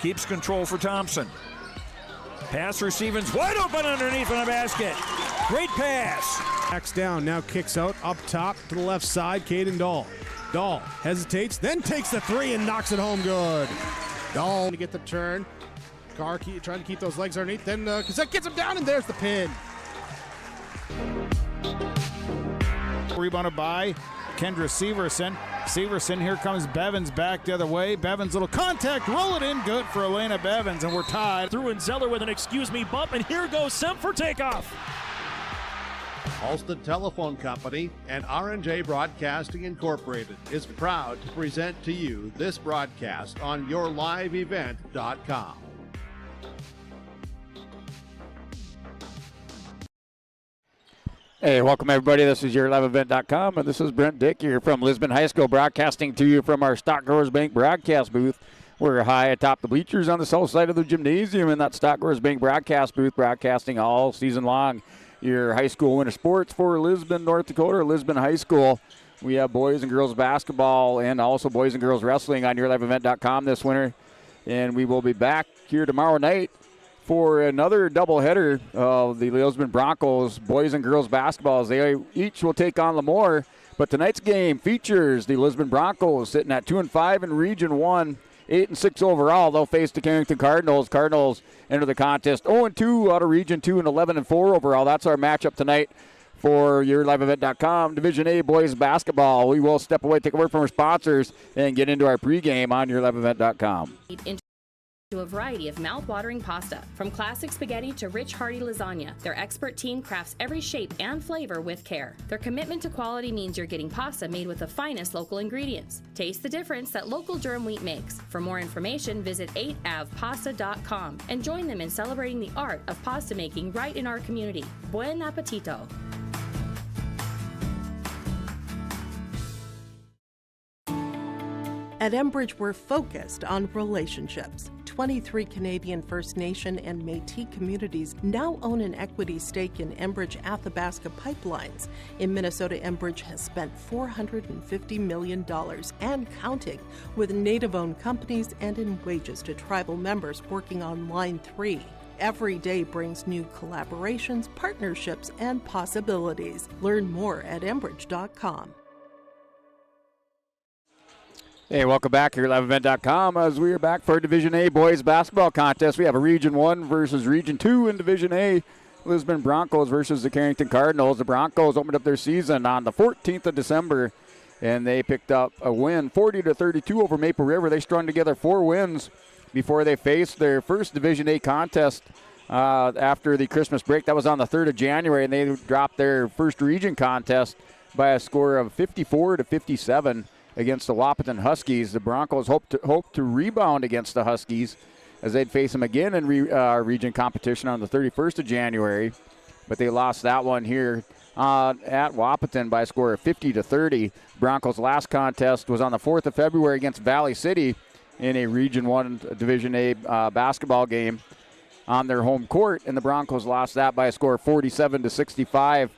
Keeps control for Thompson. Pass receiving's wide open underneath in the basket. Great pass. Backs down, now kicks out, up top to the left side, Caden Dahl. Dahl hesitates, then takes the three and knocks it home good. Dahl to get the turn. Carr trying to keep those legs underneath, then Cassette gets him down, and there's the pin. Rebounded by Kendra Severson. Severson, here comes Bevins back the other way. Bevins, little contact, roll it in, good for Elena Bevins, and we're tied. Through and Zeller with an excuse me bump, and here goes Semp for takeoff. Alston Telephone Company and R&J Broadcasting Incorporated is proud to present to you this broadcast on yourliveevent.com. Hey, welcome everybody. This is yourliveevent.com, and this is Brent Dick here from Lisbon High School, broadcasting to you from our Stock Growers Bank broadcast booth. We're high atop the bleachers on the south side of the gymnasium in that Stock Growers Bank broadcast booth, broadcasting all season long your high school winter sports for Lisbon, North Dakota, Lisbon High School. We have boys and girls basketball and also boys and girls wrestling on yourliveevent.com this winter, and we will be back here tomorrow night for another doubleheader of the Lisbon Broncos boys and girls basketball, as they each will take on Lemoore. But tonight's game features the Lisbon Broncos sitting at 2-5 in Region 1, 8-6 overall. They'll face the Carrington Cardinals. Cardinals enter the contest 0-2 out of Region 2 and 11-4 overall. That's our matchup tonight for yourliveevent.com. Division A boys basketball. We will step away, take a word from our sponsors, and get into our pregame on yourliveevent.com. To a variety of mouth-watering pasta, from classic spaghetti to rich, hearty lasagna. Their expert team crafts every shape and flavor with care. Their commitment to quality means you're getting pasta made with the finest local ingredients. Taste the difference that local durum wheat makes. For more information, visit 8avpasta.com and join them in celebrating the art of pasta making right in our community. Buen appetito! At Enbridge, we're focused on relationships. 23 Canadian First Nation and Métis communities now own an equity stake in Enbridge Athabasca Pipelines. In Minnesota, Enbridge has spent $450 million and counting with Native-owned companies and in wages to tribal members working on Line 3. Every day brings new collaborations, partnerships, and possibilities. Learn more at Enbridge.com. Hey, welcome back here at liveevent.com as we are back for Division A boys basketball contest. We have a Region 1 versus Region 2 in Division A. Lisbon Broncos versus the Carrington Cardinals. The Broncos opened up their season on the 14th of December, and they picked up a win, 40-32 over Maple River. They strung together 4 wins before they faced their first Division A contest after the Christmas break. That was on the 3rd of January, and they dropped their first region contest by a score of 54-57. Against the Wahpeton Huskies. The Broncos hope to rebound against the Huskies as they'd face them again in region competition on the 31st of January. But they lost that one here at Wahpeton by a score of 50-30. Broncos' last contest was on the 4th of February against Valley City in a Region 1 Division A basketball game on their home court, and the Broncos lost that by a score of 47-65.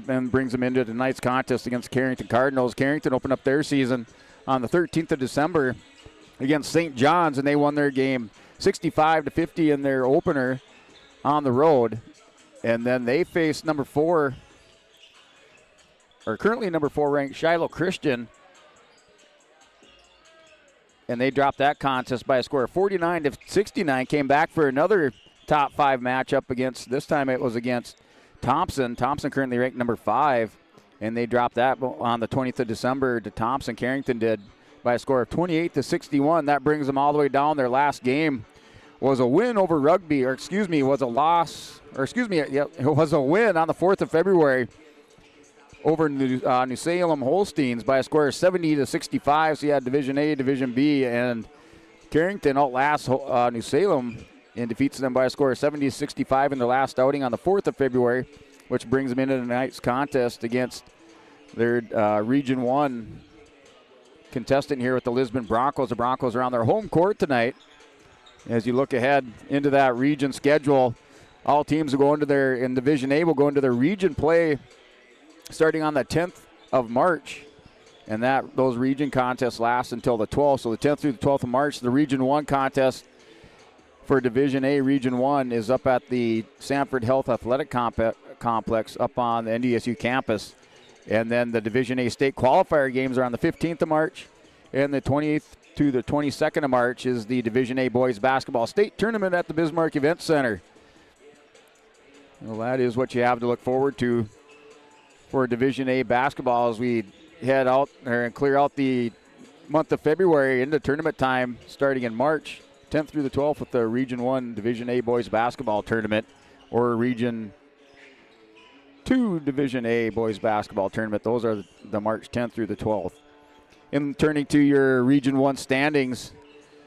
And brings them into tonight's contest against Carrington Cardinals. Carrington opened up their season on the 13th of December against St. John's, and they won their game 65-50 in their opener on the road. And then they faced currently number 4 ranked Shiloh Christian, and they dropped that contest by a score of 49-69. Came back for another top 5 matchup against, this time it was against Thompson. Thompson currently ranked number 5, and they dropped that on the 20th of December to Thompson. Carrington did by a score of 28-61. That brings them all the way down. Their last game was a win over Rugby, it was a win on the 4th of February over New Salem Holsteins by a score of 70-65. So you had Division A, Division B, and Carrington outlasts New Salem and defeats them by a score of 70-65 in their last outing on the 4th of February, which brings them into tonight's contest against their Region 1 contestant here with the Lisbon Broncos. The Broncos are on their home court tonight. As you look ahead into that region schedule, all teams will go into in Division A will go into their region play starting on the 10th of March. And those region contests last until the 12th. So the 10th through the 12th of March, the Region 1 contest for Division A Region 1 is up at the Sanford Health Athletic Complex up on the NDSU campus. And then the Division A state qualifier games are on the 15th of March. And the 20th to the 22nd of March is the Division A boys basketball state tournament at the Bismarck Event Center. Well, that is what you have to look forward to for Division A basketball as we head out there and clear out the month of February into tournament time starting in March 10th through the 12th with the Region 1 Division A boys basketball tournament, or Region 2 Division A boys basketball tournament. Those are the March 10th through the 12th. And turning to your Region 1 standings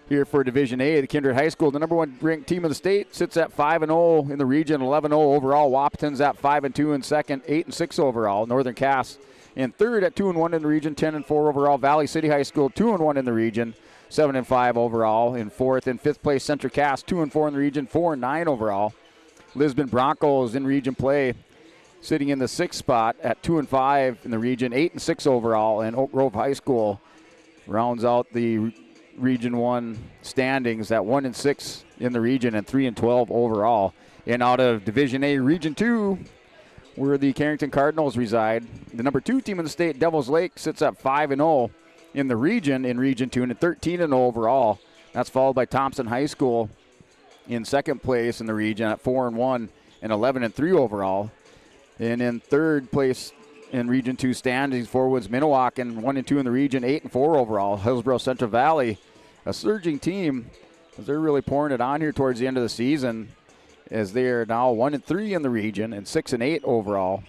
here for Division A, the Kindred High School, the number 1 ranked team of the state, sits at 5-0 in the region, 11-0 overall. Wapaton's at 5-2 in second, 8-6 overall. Northern Cass in third at 2-1 in the region, 10-4 overall. Valley City High School 2-1 in the region, 7-5 overall. In fourth and fifth place, Central Cass 2-4 in the region, 4-9 overall. Lisbon Broncos in region play, sitting in the sixth spot at 2-5 in the region, 8-6 overall. And Oak Grove High School rounds out the Region 1 standings at 1-6 in the region and 3-12 overall. And out of Division A Region 2, where the Carrington Cardinals reside, the number 2 team in the state, Devils Lake, sits at 5-0 in the region in Region 2 and 13-0 overall. That's followed by Thompson High School in second place in the region at 4-1 and 11-3 overall. And in third place in Region 2 standings, Forwoods Minnewacan, 1-2 in the region, 8-4 overall. Hillsborough Central Valley, a surging team, as they're really pouring it on here towards the end of the season, as they are now 1-3 in the region and 6-8 overall.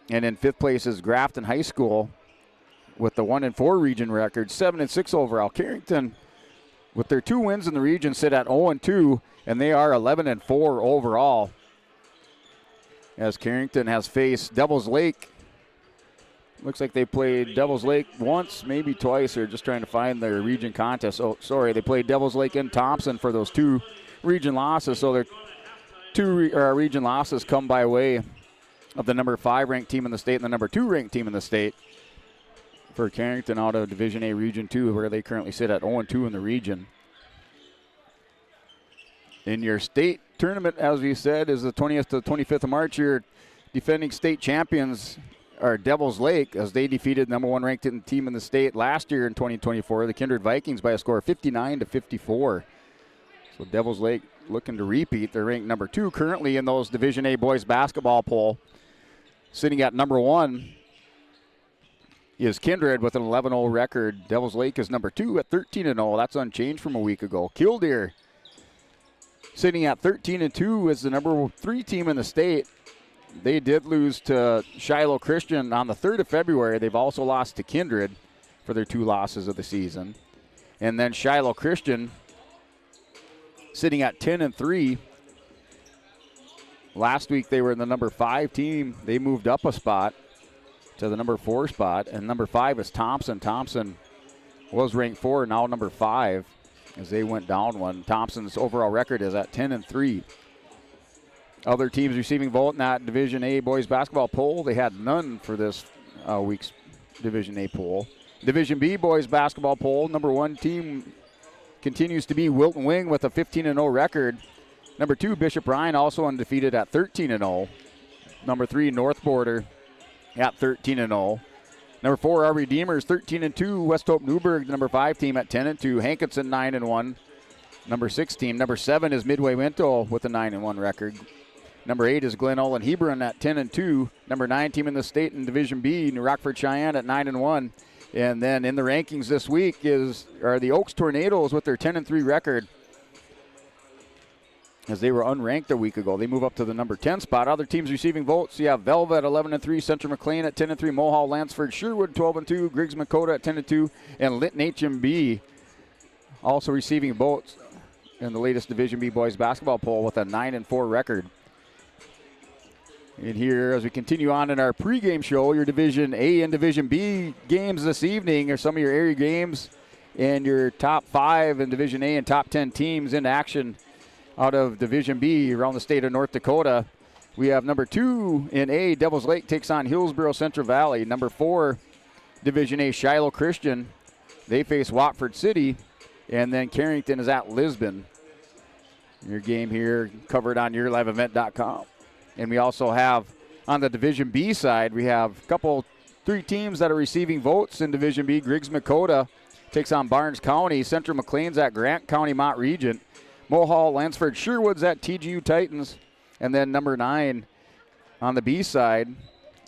And in fifth place is Grafton High School with the 1-4 region record, 7-6 overall. Carrington, with their 2 wins in the region, sit at 0-2, and they are 11-4 overall. As Carrington has faced Devils Lake. Looks like they played Devils Lake once, maybe twice. They're just trying to find their region contest. Oh, sorry, they played Devils Lake and Thompson for those 2 region losses. So their 2 region losses come by way of the number 5 ranked team in the state and the number 2 ranked team in the state for Carrington out of Division A Region 2, where they currently sit at 0-2 in the region. In your state tournament, as we said, is the 20th to 25th of March. Your defending state champions are Devils Lake, as they defeated number 1 ranked team in the state last year in 2024, the Kindred Vikings, by a score of 59-54. So Devils Lake looking to repeat. They're ranked number 2 currently in those Division A boys basketball poll. Sitting at number 1 is Kindred with an 11-0 record. Devils Lake is number 2 at 13-0. That's unchanged from a week ago. Killdeer sitting at 13-2 is the number 3 team in the state. They did lose to Shiloh Christian on the 3rd of February. They've also lost to Kindred for their 2 losses of the season. And then Shiloh Christian sitting at 10-3. Last week they were the number 5 team. They moved up a spot to the number 4 spot. And number 5 is Thompson. Thompson was ranked 4, now number 5. As they went down one. Thompson's overall record is at 10-3. Other teams receiving vote in that Division A boys basketball poll, they had none for this week's Division A poll. Division B boys basketball poll, number 1 team continues to be Wilton Wing with a 15-0 record. Number 2, Bishop Ryan, also undefeated at 13-0. Number 3, North Border at 13-0. Number 4, our Redeemers, 13-2. West Hope Newburgh, number 5 team at 10-2. Hankinson, 9-1. Number 6 team. Number 7 is Midway Winto with a 9-1 record. Number 8 is Glen Olin Hebron at 10-2. Number 9 team in the state in Division B, New Rockford Cheyenne at 9-1. And then in the rankings this week are the Oaks Tornadoes with their 10-3 record, as they were unranked a week ago. They move up to the number 10 spot. Other teams receiving votes, you have Velva at 11-3, Central McLean at 10-3, Mohall, Lansford, Sherwood 12-2, Griggs Makota at 10-2, and Lytton HMB also receiving votes in the latest Division B boys basketball poll with a 9-4 record. And here, as we continue on in our pregame show, your Division A and Division B games this evening are some of your area games and your top 5 in Division A and top 10 teams in action out of Division B around the state of North Dakota. We have number 2 in A, Devils Lake takes on Hillsborough Central Valley. Number 4, Division A, Shiloh Christian. They face Watford City. And then Carrington is at Lisbon. Your game here covered on yourliveevent.com. And we also have on the Division B side, we have three teams that are receiving votes in Division B. Griggs Dakota takes on Barnes County. Central McLean's at Grant County Mott Regent. Mohall, Lansford, Sherwood's at TGU Titans. And then number 9 on the B side,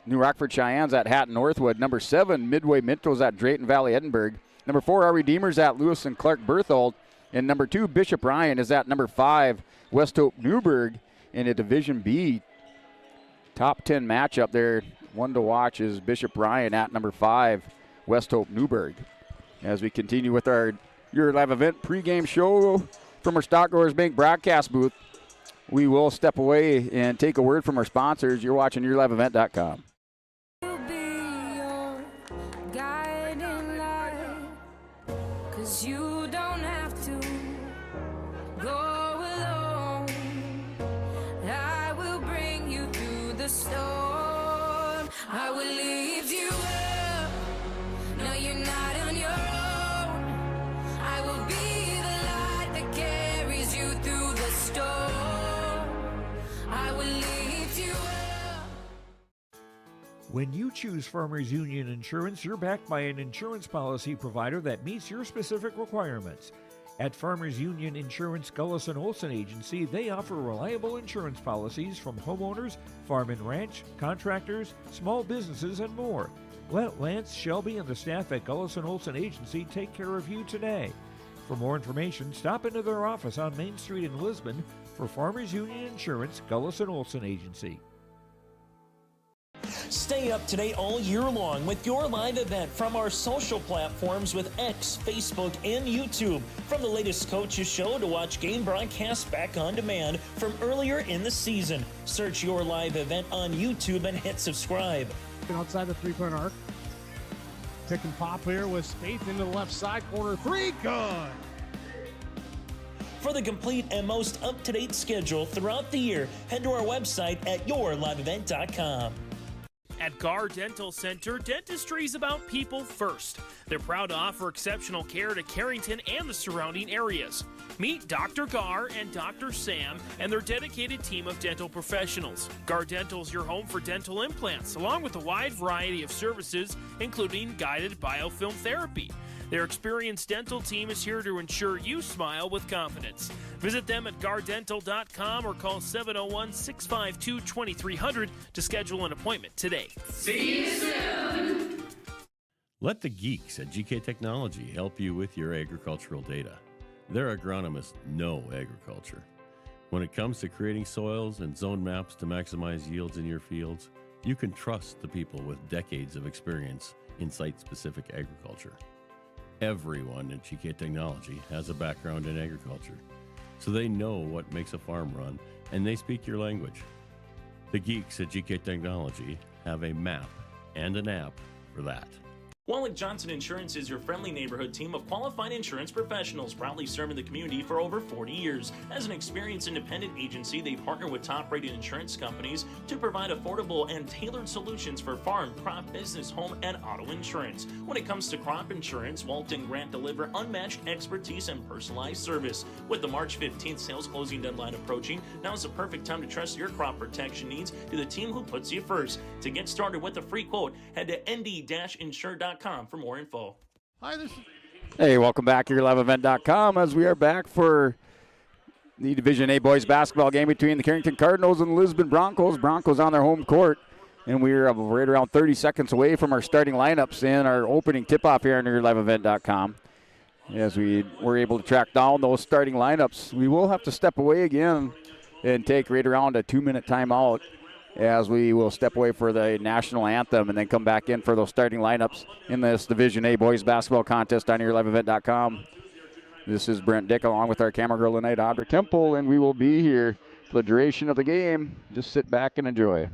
New Rockford Cheyenne's at Hatton Northwood. Number 7, Midway Minto's at Drayton Valley Edinburgh. Number 4, our Redeemers at Lewis and Clark Berthold. And number 2, Bishop Ryan is at number 5, West Hope Newburgh in a Division B top 10 matchup there. One to watch is Bishop Ryan at number 5, West Hope Newburgh. As we continue with our Your Live Event pregame show from our Stock Growers Bank broadcast booth, we will step away and take a word from our sponsors. You're watching yourliveevent.com. You don't have to go alone. I will bring you through the storm. I will lift you up. No, you're not on your own. I will be the light that carries you through the storm. I will lift you up. When you choose Farmers Union Insurance, you're backed by an insurance policy provider that meets your specific requirements. At Farmers Union Insurance Gullus & Olson Agency, they offer reliable insurance policies from homeowners, farm and ranch, contractors, small businesses, and more. Let Lance, Shelby, and the staff at Gullus & Olson Agency take care of you today. For more information, stop into their office on Main Street in Lisbon for Farmers Union Insurance Gullus & Olson Agency. Stay up to date all year long with your live event from our social platforms with X, Facebook, and YouTube. From the latest coaches show to watch game broadcasts back on demand from earlier in the season. Search your live event on YouTube and hit subscribe. Outside the three-point arc. Pick and pop here with Spaeth into the left side corner. 3, good. For the complete and most up-to-date schedule throughout the year, head to our website at yourliveevent.com. At Gar Dental Center, dentistry is about people first. They're proud to offer exceptional care to Carrington and the surrounding areas. Meet Dr. Gar and Dr. Sam and their dedicated team of dental professionals. Gar Dental is your home for dental implants, along with a wide variety of services, including guided biofilm therapy. Their experienced dental team is here to ensure you smile with confidence. Visit them at gardental.com or call 701-652-2300 to schedule an appointment today. See you soon. Let the geeks at GK Technology help you with your agricultural data. Their agronomists know agriculture. When it comes to creating soils and zone maps to maximize yields in your fields, you can trust the people with decades of experience in site-specific agriculture. Everyone at GK Technology has a background in agriculture, so they know what makes a farm run, and they speak your language. The geeks at GK Technology have a map and an app for that. Wallach Johnson Insurance is your friendly neighborhood team of qualified insurance professionals proudly serving the community for over 40 years. As an experienced independent agency, they partner with top-rated insurance companies to provide affordable and tailored solutions for farm, crop, business, home, and auto insurance. When it comes to crop insurance, Walt and Grant deliver unmatched expertise and personalized service. With the March 15th sales closing deadline approaching, now is the perfect time to trust your crop protection needs to the team who puts you first. To get started with a free quote, head to nd-insure.com for more info. Hi, Hey, welcome back to yourliveevent.com as we are back for the Division A boys basketball game between the Carrington Cardinals and the Lisbon Broncos. Broncos on their home court, and we're right around 30 seconds away from our starting lineups and our opening tip-off here on yourliveevent.com. As we were able to track down those starting lineups, we will have to step away again and take right around a 2-minute timeout, as we will step away for the national anthem and then come back in for those starting lineups in this Division A boys basketball contest on yourliveevent.com. This is Brent Dick along with our camera girl tonight, Audra Temple, and we will be here for the duration of the game. Just sit back and enjoy.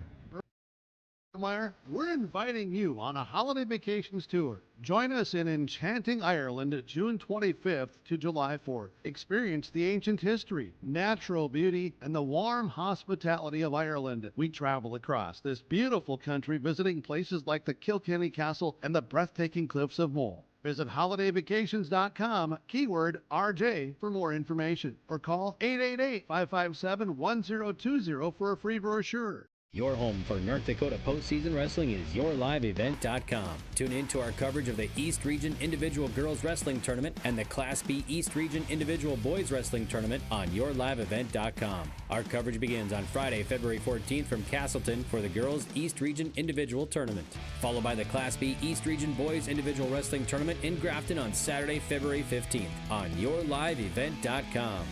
Meyer, we're inviting you on a holiday vacations tour. Join us in enchanting Ireland June 25th to July 4th. Experience the ancient history, natural beauty, and the warm hospitality of Ireland. We travel across this beautiful country visiting places like the Kilkenny Castle and the breathtaking cliffs of Moher. Visit holidayvacations.com, keyword RJ, for more information, or call 888-557-1020 for a free brochure. Your home for North Dakota postseason wrestling is yourliveevent.com. Tune in to our coverage of the East Region Individual Girls Wrestling Tournament and the Class B East Region Individual Boys Wrestling Tournament on yourliveevent.com. Our coverage begins on Friday, February 14th from Castleton for the Girls East Region Individual Tournament, followed by the Class B East Region Boys Individual Wrestling Tournament in Grafton on Saturday, February 15th on yourliveevent.com.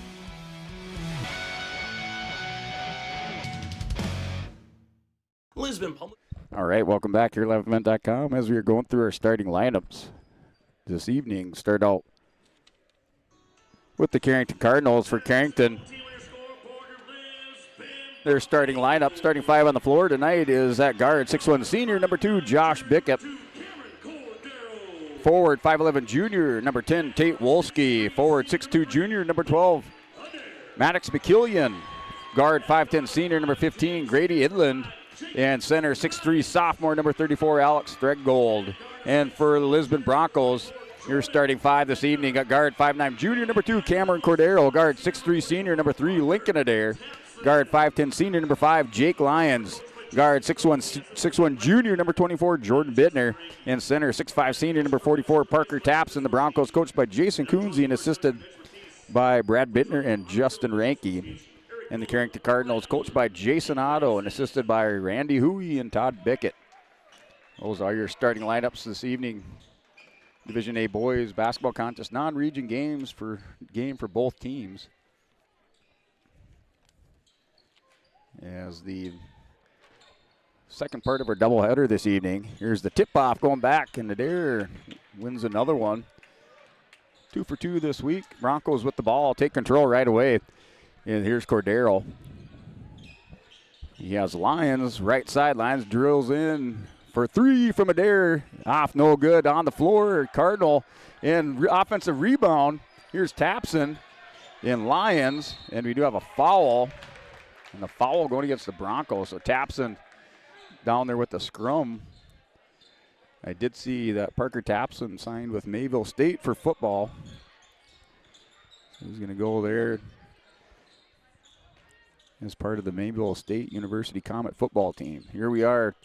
Lisbon Public. All right, welcome back here at liveevent.com as we are going through our starting lineups this evening. Start out with the Carrington Cardinals. For Carrington, their starting lineup, starting five on the floor tonight is at guard, 6'1" senior, number 2, Josh Bickett. Forward, 5'11" junior, number 10, Tate Wolski. Forward, 6'2" junior, number 12, Maddox McKillian. Guard, 5'10" senior, number 15, Grady Idland. And center, 6'3", sophomore, number 34, Alex Threadgold. And for the Lisbon Broncos, your starting five this evening, got guard 5'9", junior, number 2, Cameron Cordero. Guard 6'3", senior, number 3, Lincoln Adair. Guard 5'10", senior, number 5, Jake Lyons. Guard 6'1", junior, number 24, Jordan Bittner. And center, 6'5", senior, number 44, Parker Tapson. The Broncos coached by Jason Coonsey and assisted by Brad Bittner and Justin Ranke. And the Carrington Cardinals coached by Jason Otto and assisted by Randy Huey and Todd Bickett. Those are your starting lineups this evening. Division A boys basketball contest, non-region game for both teams. As the second part of our doubleheader this evening, here's the tip-off going back, and Adair wins another one. 2 for 2 this week. Broncos with the ball, take control right away. And here's Cordero. He has Lyons, right side. Lyons drills in for 3 from Adair. Off, no good. On the floor, Cardinal. And offensive rebound. Here's Tapson and Lyons. And we do have a foul. And the foul going against the Broncos. So Tapson down there with the scrum. I did see that Parker Tapson signed with Mayville State for football. So he's going to go there as part of the Mayville State University Comet football team. Here we are,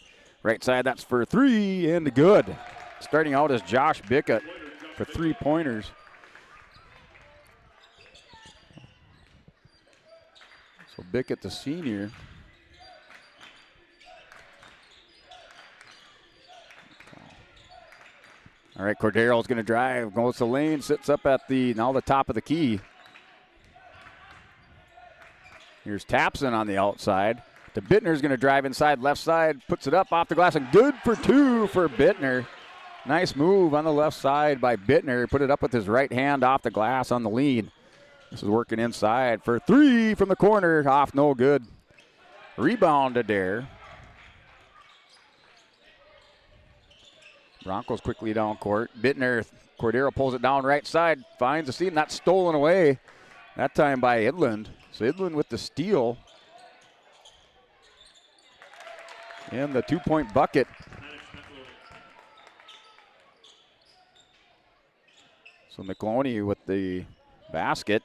right side, that's for 3, and good. Starting out is Josh Bickett for 3-pointers. So Bickett, the senior. All right, Cordero's going to drive, goes to lane, sits up at the top of the key. Here's Tapson on the outside. The Bittner's going to drive inside left side, puts it up off the glass, and good for 2 for Bittner. Nice move on the left side by Bittner. Put it up with his right hand off the glass on the lead. This is working inside for 3 from the corner. Off, no good. Rebound to Adair. Broncos quickly down court. Bittner, Cordero pulls it down right side, finds the seam, not stolen away. That time by Idland. So Idland with the steal. And the 2-point bucket. So McLoney with the basket.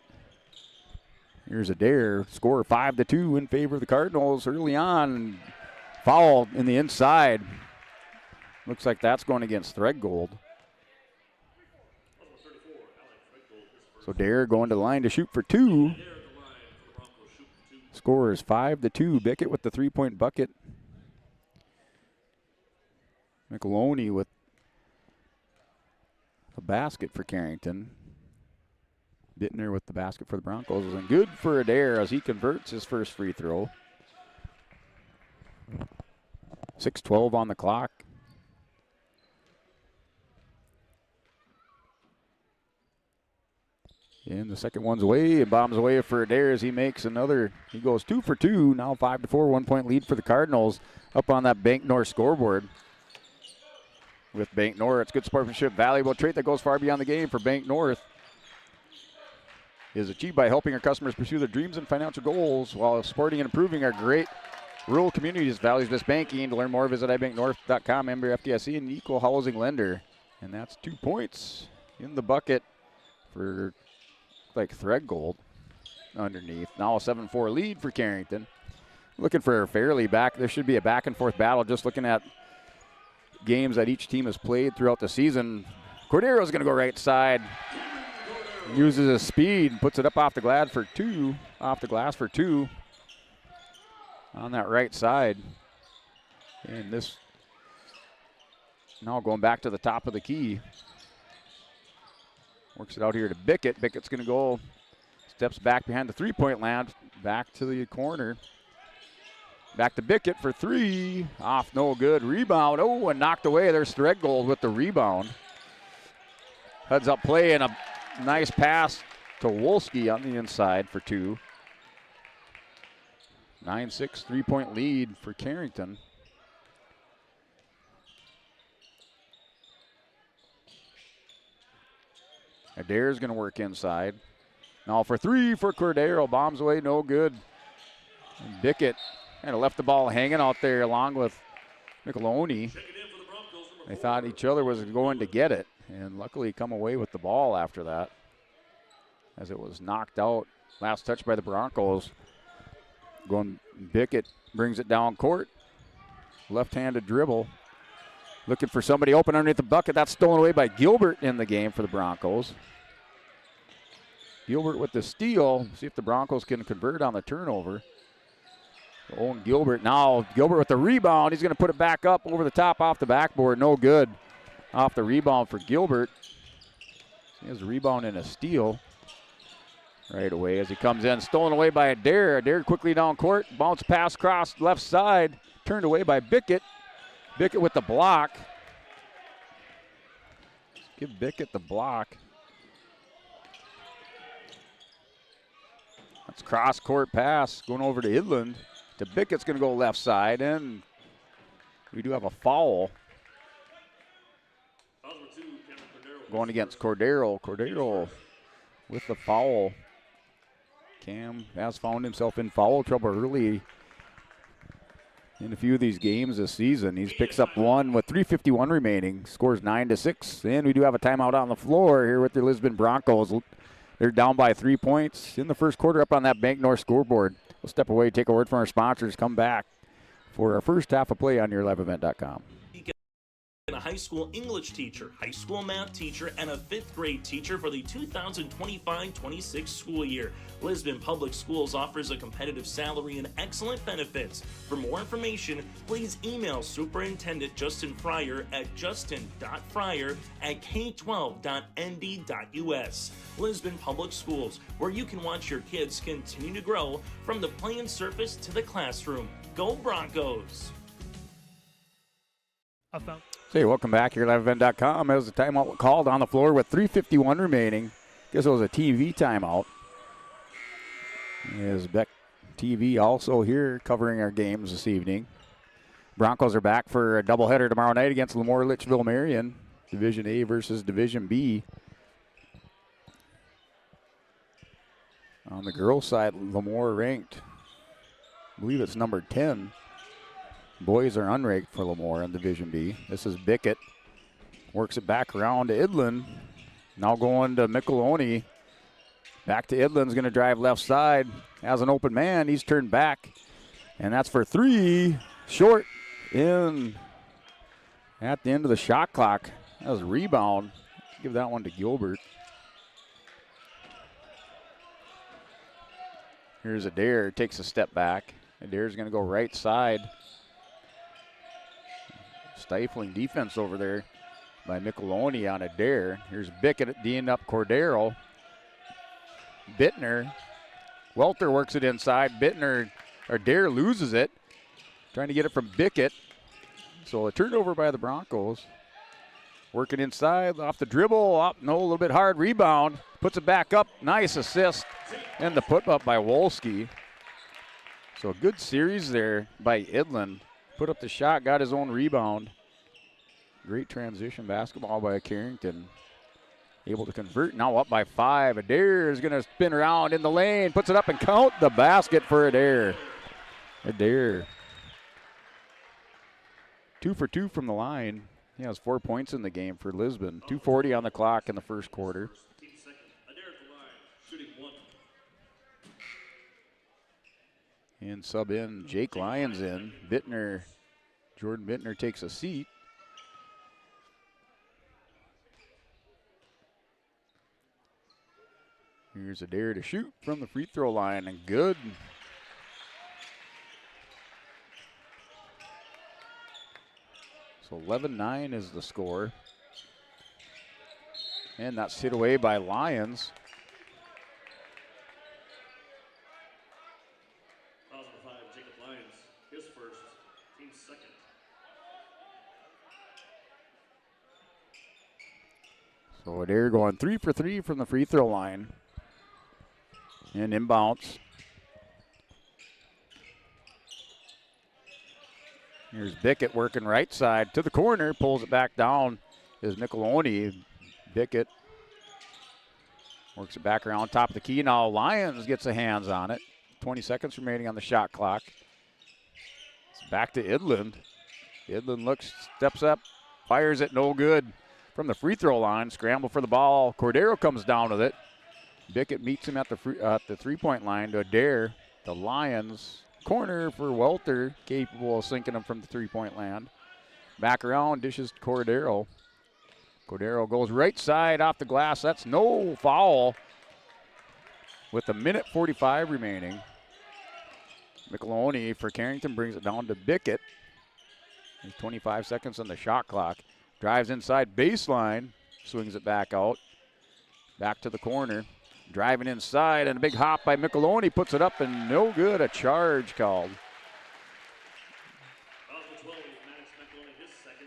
Here's Adair, score 5-2 in favor of the Cardinals early on. Foul in the inside. Looks like that's going against Threadgold. So Adair going to the line to shoot for 2. Score is 5-2. Bickett with the 3-point bucket. McLoney with the basket for Carrington. Bittner with the basket for the Broncos. And good for Adair as he converts his first free throw. 6:12 on the clock. And the second one's away. It bombs away for Adair as he makes another. He goes 2 for 2. Now 5-4, 1 point lead for the Cardinals up on that Bank North scoreboard. With Bank North, it's good sportsmanship, valuable trait that goes far beyond the game for Bank North. Is achieved by helping our customers pursue their dreams and financial goals while supporting and improving our great rural communities. Values-based banking. To learn more, visit ibanknorth.com, member FDIC, and equal housing lender. And that's 2 points in the bucket for like Thread Gold underneath. Now a 7-4 lead for Carrington. Looking for a fairly back. There should be a back and forth battle. Just looking at games that each team has played throughout the season. Cordero's going to go right side. Uses his speed and puts it up off the glass for 2. Off the glass for 2 on that right side. And this now going back to the top of the key. Works it out here to Bickett. Bickett's going to go, steps back behind the three-point line, back to the corner. Back to Bickett for 3. Off, no good. Rebound. Oh, and knocked away. There's Thread Gold with the rebound. Heads up play and a nice pass to Wolski on the inside for 2. 9-6 3-point lead for Carrington. Adair's going to work inside. Now for 3 for Cordero. Bombs away, no good. And Bickett kind of left the ball hanging out there along with Micheloni. They thought each other was going to get it, and luckily come away with the ball after that as it was knocked out. Last touch by the Broncos. Going Bickett brings it down court. Left-handed dribble. Looking for somebody open underneath the bucket. That's stolen away by Gilbert in the game for the Broncos. Gilbert with the steal. See if the Broncos can convert on the turnover. Owen Gilbert now. Gilbert with the rebound. He's going to put it back up over the top off the backboard. No good. Off the rebound for Gilbert. He has a rebound and a steal right away as he comes in. Stolen away by Adair. Adair quickly down court. Bounce pass across left side. Turned away by Bickett. Bickett with the block. Give Bickett the block. That's cross-court pass going over to Idland. To Bickett's going to go left side, and we do have a foul. Going against Cordero. Cordero with the foul. Cam has found himself in foul trouble early in a few of these games this season. He picks up one with 3:51 remaining, scores 9-6, and we do have a timeout on the floor here with the Lisbon Broncos. They're down by 3 points in the first quarter up on that Bank North scoreboard. We'll step away, take a word from our sponsors, come back for our first half of play on yourliveevent.com. A high school English teacher, high school math teacher, and a 5th grade teacher for the 2025-26 school year. Lisbon Public Schools offers a competitive salary and excellent benefits. For more information, please email Superintendent Justin Fryer at justin.fryer@k12.nd.us. Lisbon Public Schools, where you can watch your kids continue to grow from the playing surface to the classroom. Go Broncos! Hey, welcome back here at liveevent.com. As the timeout called on the floor with 3:51 remaining. Guess it was a TV timeout. Is Beck TV also here covering our games this evening. Broncos are back for a doubleheader tomorrow night against Lemoore Litchfield Marion. Division A versus Division B. On the girls' side, Lemoore ranked, I believe it's number 10. Boys are unranked for Lemoore in Division B. This is Bickett. Works it back around to Idland. Now going to Micheloni. Back to Idland's going to drive left side. Has an open man. He's turned back. And that's for 3. Short in at the end of the shot clock. That was a rebound. Give that one to Gilbert. Here's Adair. Takes a step back. Adair's going to go right side. Stifling defense over there by Micheloni on Adair. Here's Bickett D'ing up Cordero. Bittner. Welter works it inside. Adair loses it. Trying to get it from Bickett. So a turnover by the Broncos. Working inside, off the dribble, up, no, a little bit hard. Rebound. puts it back up. Nice assist. And the put up by Wolski. So a good series there by Idland. Put up the shot, got his own rebound. Great transition basketball by Carrington. Able to convert, now up by 5. Adair is going to spin around in the lane, puts it up and count the basket for Adair. Adair. 2 for 2 from the line. He has 4 points in the game for Lisbon. 2:40 on the clock in the first quarter. And sub in, Jake Lyons in. Jordan Bittner takes a seat. Here's Adair to shoot from the free throw line, and good. So 11-9 is the score. And that's hit away by Lyons. Jacob Lyons, his first, team second. So Adair going 3 for 3 from the free throw line. And inbounds. Here's Bickett working right side to the corner, pulls it back down. Is Micheloni. Bickett works it back around top of the key. Now Lyons gets the hands on it. 20 seconds remaining on the shot clock. It's back to Idland. Idland looks, steps up, fires it, no good. From the free throw line, scramble for the ball. Cordero comes down with it. Bickett meets him at the three-point line to Adair. The Lions corner for Welter, capable of sinking him from the three-point land. Back around, dishes to Cordero. Cordero goes right side off the glass. That's no foul with a minute 45 remaining. Micheloni for Carrington brings it down to Bickett. There's 25 seconds on the shot clock. Drives inside baseline, swings it back out. Back to the corner. Driving inside, and a big hop by Micheloni, puts it up, and no good. A charge called.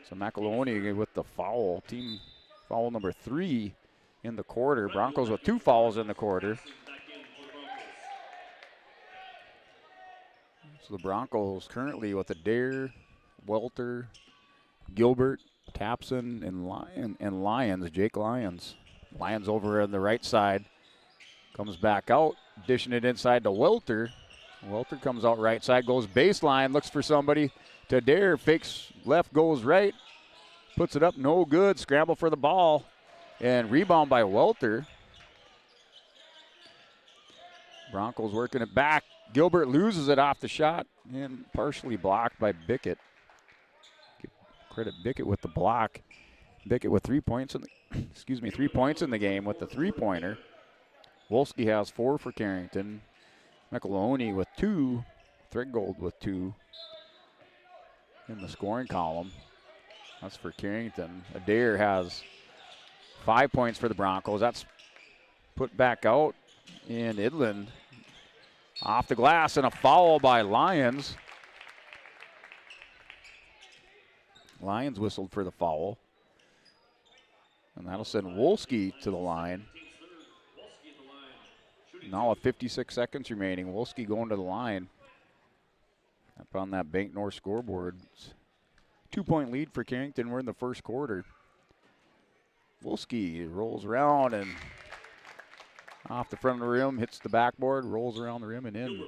So Micheloni with the foul, team foul number 3 in the quarter. Broncos with 2 fouls in the quarter. So the Broncos currently with Adair, Welter, Gilbert, Tapson, and Lyons, Jake Lyons. Lyons over on the right side. Comes back out, dishing it inside to Welter. Welter comes out right side, goes baseline, looks for somebody. To Adair, fakes left, goes right. Puts it up, no good. Scramble for the ball. And rebound by Welter. Broncos working it back. Gilbert loses it off the shot and partially blocked by Bickett. Give credit Bickett with the block. Bickett with 3 points in the 3 points in the game with the three-pointer. Wolski has 4 for Carrington. Micheloni with 2. Threadgold with 2 in the scoring column. That's for Carrington. Adair has 5 points for the Broncos. That's put back out in Idland. Off the glass and a foul by Lyons. Lyons whistled for the foul. And that'll send Wolski to the line. Now with 56 seconds remaining, Wolski going to the line. Up on that Bank North scoreboard. 2-point lead for Carrington. We're in the first quarter. Wolski rolls around and off the front of the rim, hits the backboard, rolls around the rim and in.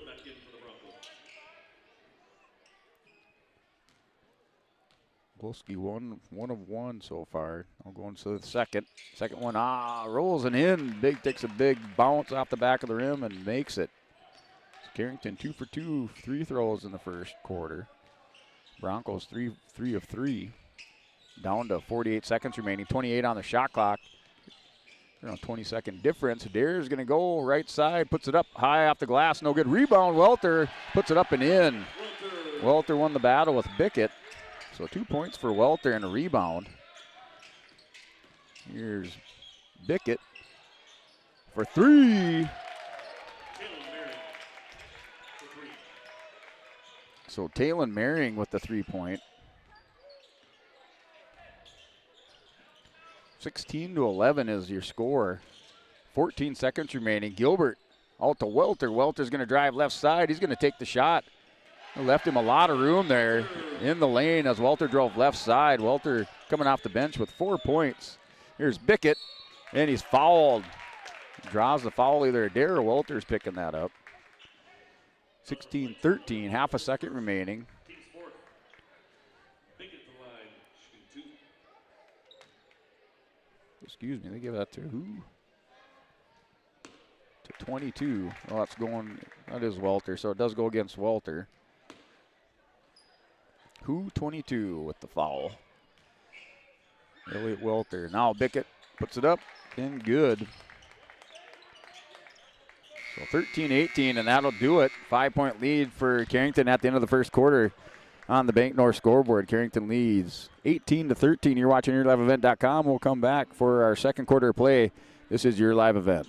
Wolski one of one so far. I'll go into the second. Second one, rolls and in. Takes a big bounce off the back of the rim and makes it. Carrington 2 for 2 free throws in the first quarter. Broncos 3 of 3. Down to 48 seconds remaining. 28 on the shot clock. 20-second difference. Adair's going to go right side, puts it up high off the glass. No good. Rebound. Welter puts it up and in. Welter won the battle with Bickett. So 2 points for Welter and a rebound. Here's Bickett for 3. So Talon Merring with the 3-point. 16-11 is your score. 14 seconds remaining. Gilbert out to Welter. Welter's going to drive left side. He's going to take the shot. Left him a lot of room there in the lane as Welter drove left side. Welter coming off the bench with 4 points. Here's Bickett, and he's fouled. Draws the foul. Either Adair or Welter's picking that up. 16-13, half a second remaining. Excuse me, they give that to who? To 22. Well, that is Welter, so it does go against Welter. Who? 22 with the foul. Elliot Welter. Now Bickett puts it up and good. So 13-18, and that'll do it. 5-point lead for Carrington at the end of the first quarter on the Bank North scoreboard. Carrington leads 18-13. You're watching YourLiveEvent.com. We'll come back for our second quarter play. This is Your Live Event.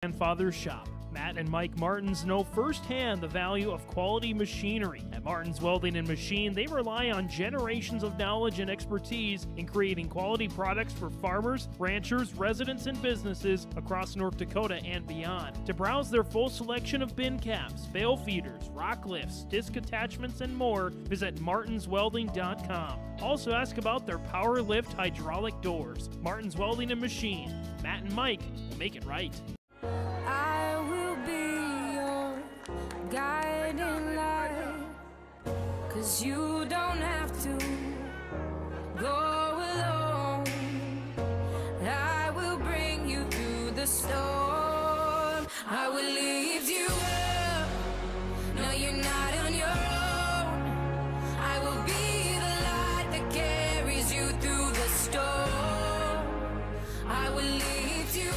Grandfather's Shop. Matt and Mike Martins know firsthand the value of quality machinery. At Martins Welding and Machine, they rely on generations of knowledge and expertise in creating quality products for farmers, ranchers, residents, and businesses across North Dakota and beyond. To browse their full selection of bin caps, bale feeders, rock lifts, disc attachments, and more, visit martinswelding.com. Also ask about their power lift hydraulic doors. Martins Welding and Machine. Matt and Mike will make it right. I will be your guiding light, 'cause you don't have to go alone. I will bring you through the storm. I will lift you up. No, you're not on your own. I will be the light that carries you through the storm. I will lift you up.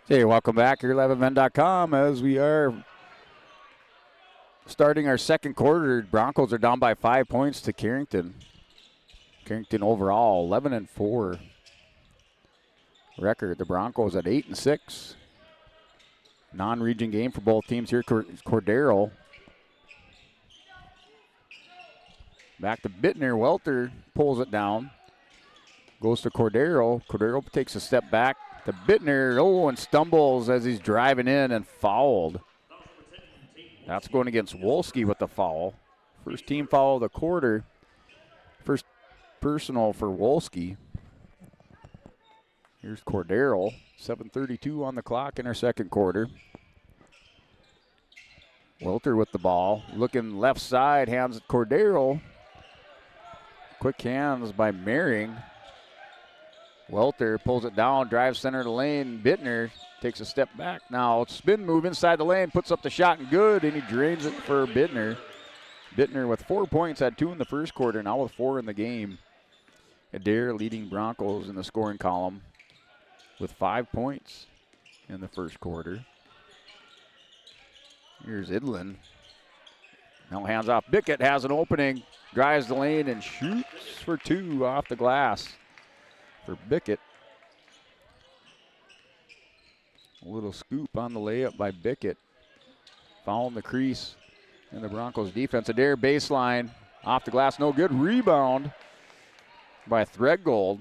Hey, welcome back here, YourLiveEvent.com, as we are starting our second quarter. Broncos are down by 5 points to Carrington. Carrington overall 11-4 record. The Broncos at 8-6. Non-region game for both teams here. Cordero back to Bittner. Welter pulls it down. Goes to Cordero. Cordero takes a step back to Bittner, and stumbles as he's driving in and fouled. That's going against Wolski with the foul. First team foul of the quarter. First personal for Wolski. Here's Cordero. 7:32 on the clock in our second quarter. Welter with the ball. Looking left side, hands at Cordero. Quick hands by Mehring. Welter pulls it down, drives center of the lane. Bittner takes a step back. Now spin move inside the lane, puts up the shot and good, and he drains it for Bittner. Bittner with 4 points, had 2 in the first quarter, now with 4 in the game. Adair leading Broncos in the scoring column with 5 points in the first quarter. Here's Idlin. Now hands off. Bickett has an opening, drives the lane and shoots for 2 off the glass. For Bickett. A little scoop on the layup by Bickett. Foul in the crease in the Broncos defense. Adair baseline. Off the glass, no good. Rebound by Threadgold.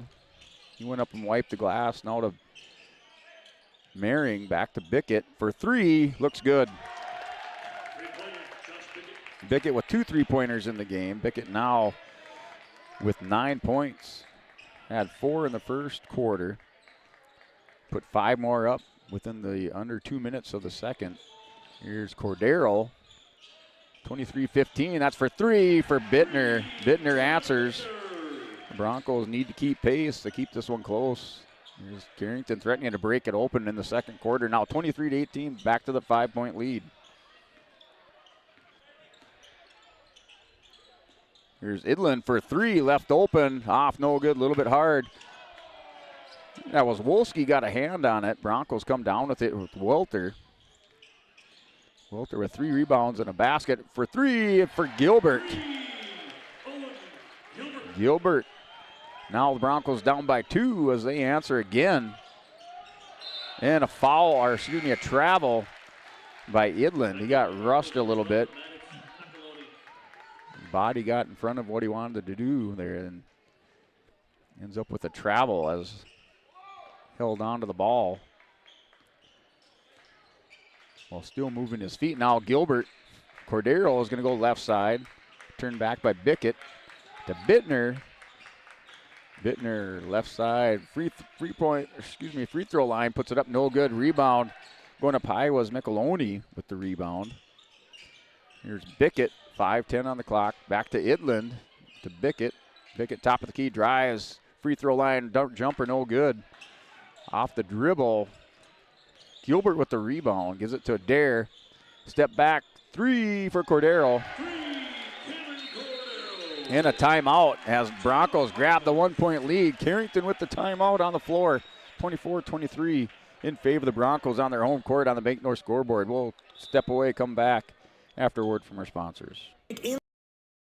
He went up and wiped the glass. Now to Mehring, back to Bickett for 3. Looks good. Bickett with 2 3-pointers in the game. Bickett now with 9 points. Had 4 in the first quarter. Put 5 more up within the under 2 minutes of the second. Here's Cordero. 23-15. That's for 3 for Bittner. Bittner answers. The Broncos need to keep pace to keep this one close. Here's Carrington threatening to break it open in the second quarter. Now 23-18, back to the 5-point lead. Here's Idlin for 3, left open, off, no good, a little bit hard. That was Wolski, got a hand on it. Broncos come down with it with Welter. Welter with 3 rebounds and a basket for 3 for Gilbert. Gilbert. Now the Broncos down by 2 as they answer again. And a foul, or excuse me, a travel by Idlin. He got rushed a little bit. Body got in front of what he wanted to do there and ends up with a travel as held on to the ball while still moving his feet. Now Gilbert. Cordero is going to go left side. Turned back by Bickett to Bittner. Bittner left side. Free throw line. Puts it up. No good. Rebound. Going up high was Micheloni with the rebound. Here's Bickett. 5:10 on the clock. Back to Idland. To Bickett. Bickett top of the key. Drives. Free throw line. Jumper no good. Off the dribble. Gilbert with the rebound. Gives it to Adair. Step back. 3 for Cordero. And a timeout as Broncos grab the 1-point lead. Carrington with the timeout on the floor. 24-23 in favor of the Broncos on their home court on the Bank North scoreboard. We'll step away, come back after a word from our sponsors. In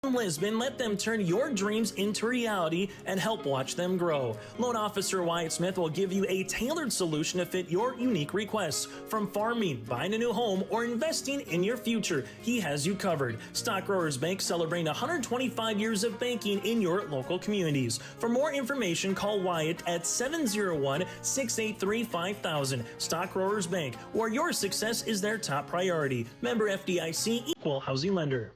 Lisbon, let them turn your dreams into reality and help watch them grow. Loan Officer Wyatt Smith will give you a tailored solution to fit your unique requests. From farming, buying a new home, or investing in your future, he has you covered. Stock Growers Bank celebrating 125 years of banking in your local communities. For more information, call Wyatt at 701-683-5000. Stock Growers Bank, where your success is their top priority. Member FDIC, Equal Housing Lender.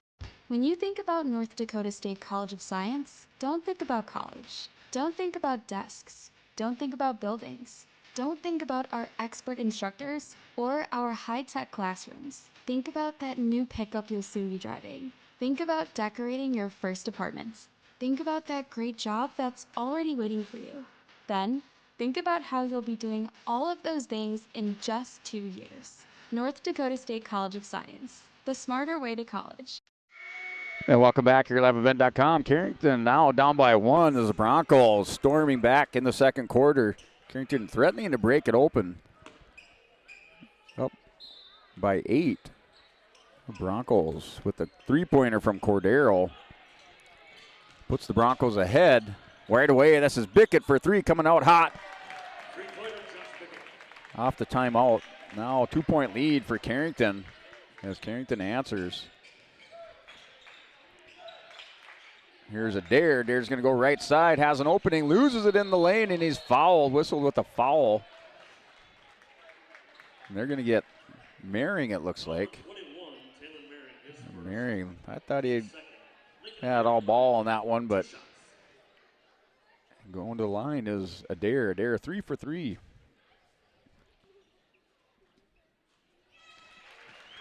When you think about North Dakota State College of Science, don't think about college. Don't think about desks. Don't think about buildings. Don't think about our expert instructors or our high-tech classrooms. Think about that new pickup you'll soon be driving. Think about decorating your first apartments. Think about that great job that's already waiting for you. Then, think about how you'll be doing all of those things in just 2 years. North Dakota State College of Science, the smarter way to college. And welcome back here at liveevent.com. Carrington now down by 1 as the Broncos storming back in the second quarter. Carrington threatening to break it open. Up by 8. The Broncos with the three-pointer from Cordero. Puts the Broncos ahead. Right away, this is Bickett for 3 coming out hot. Off the timeout. Now a 2-point lead for Carrington as Carrington answers. Here's Adair. Adair's going to go right side. Has an opening. Loses it in the lane, and he's fouled. Whistled with a foul. And they're going to get Merring, it looks like. Merring. I thought he had all ball on that one, but going to the line is Adair. Adair 3 for 3.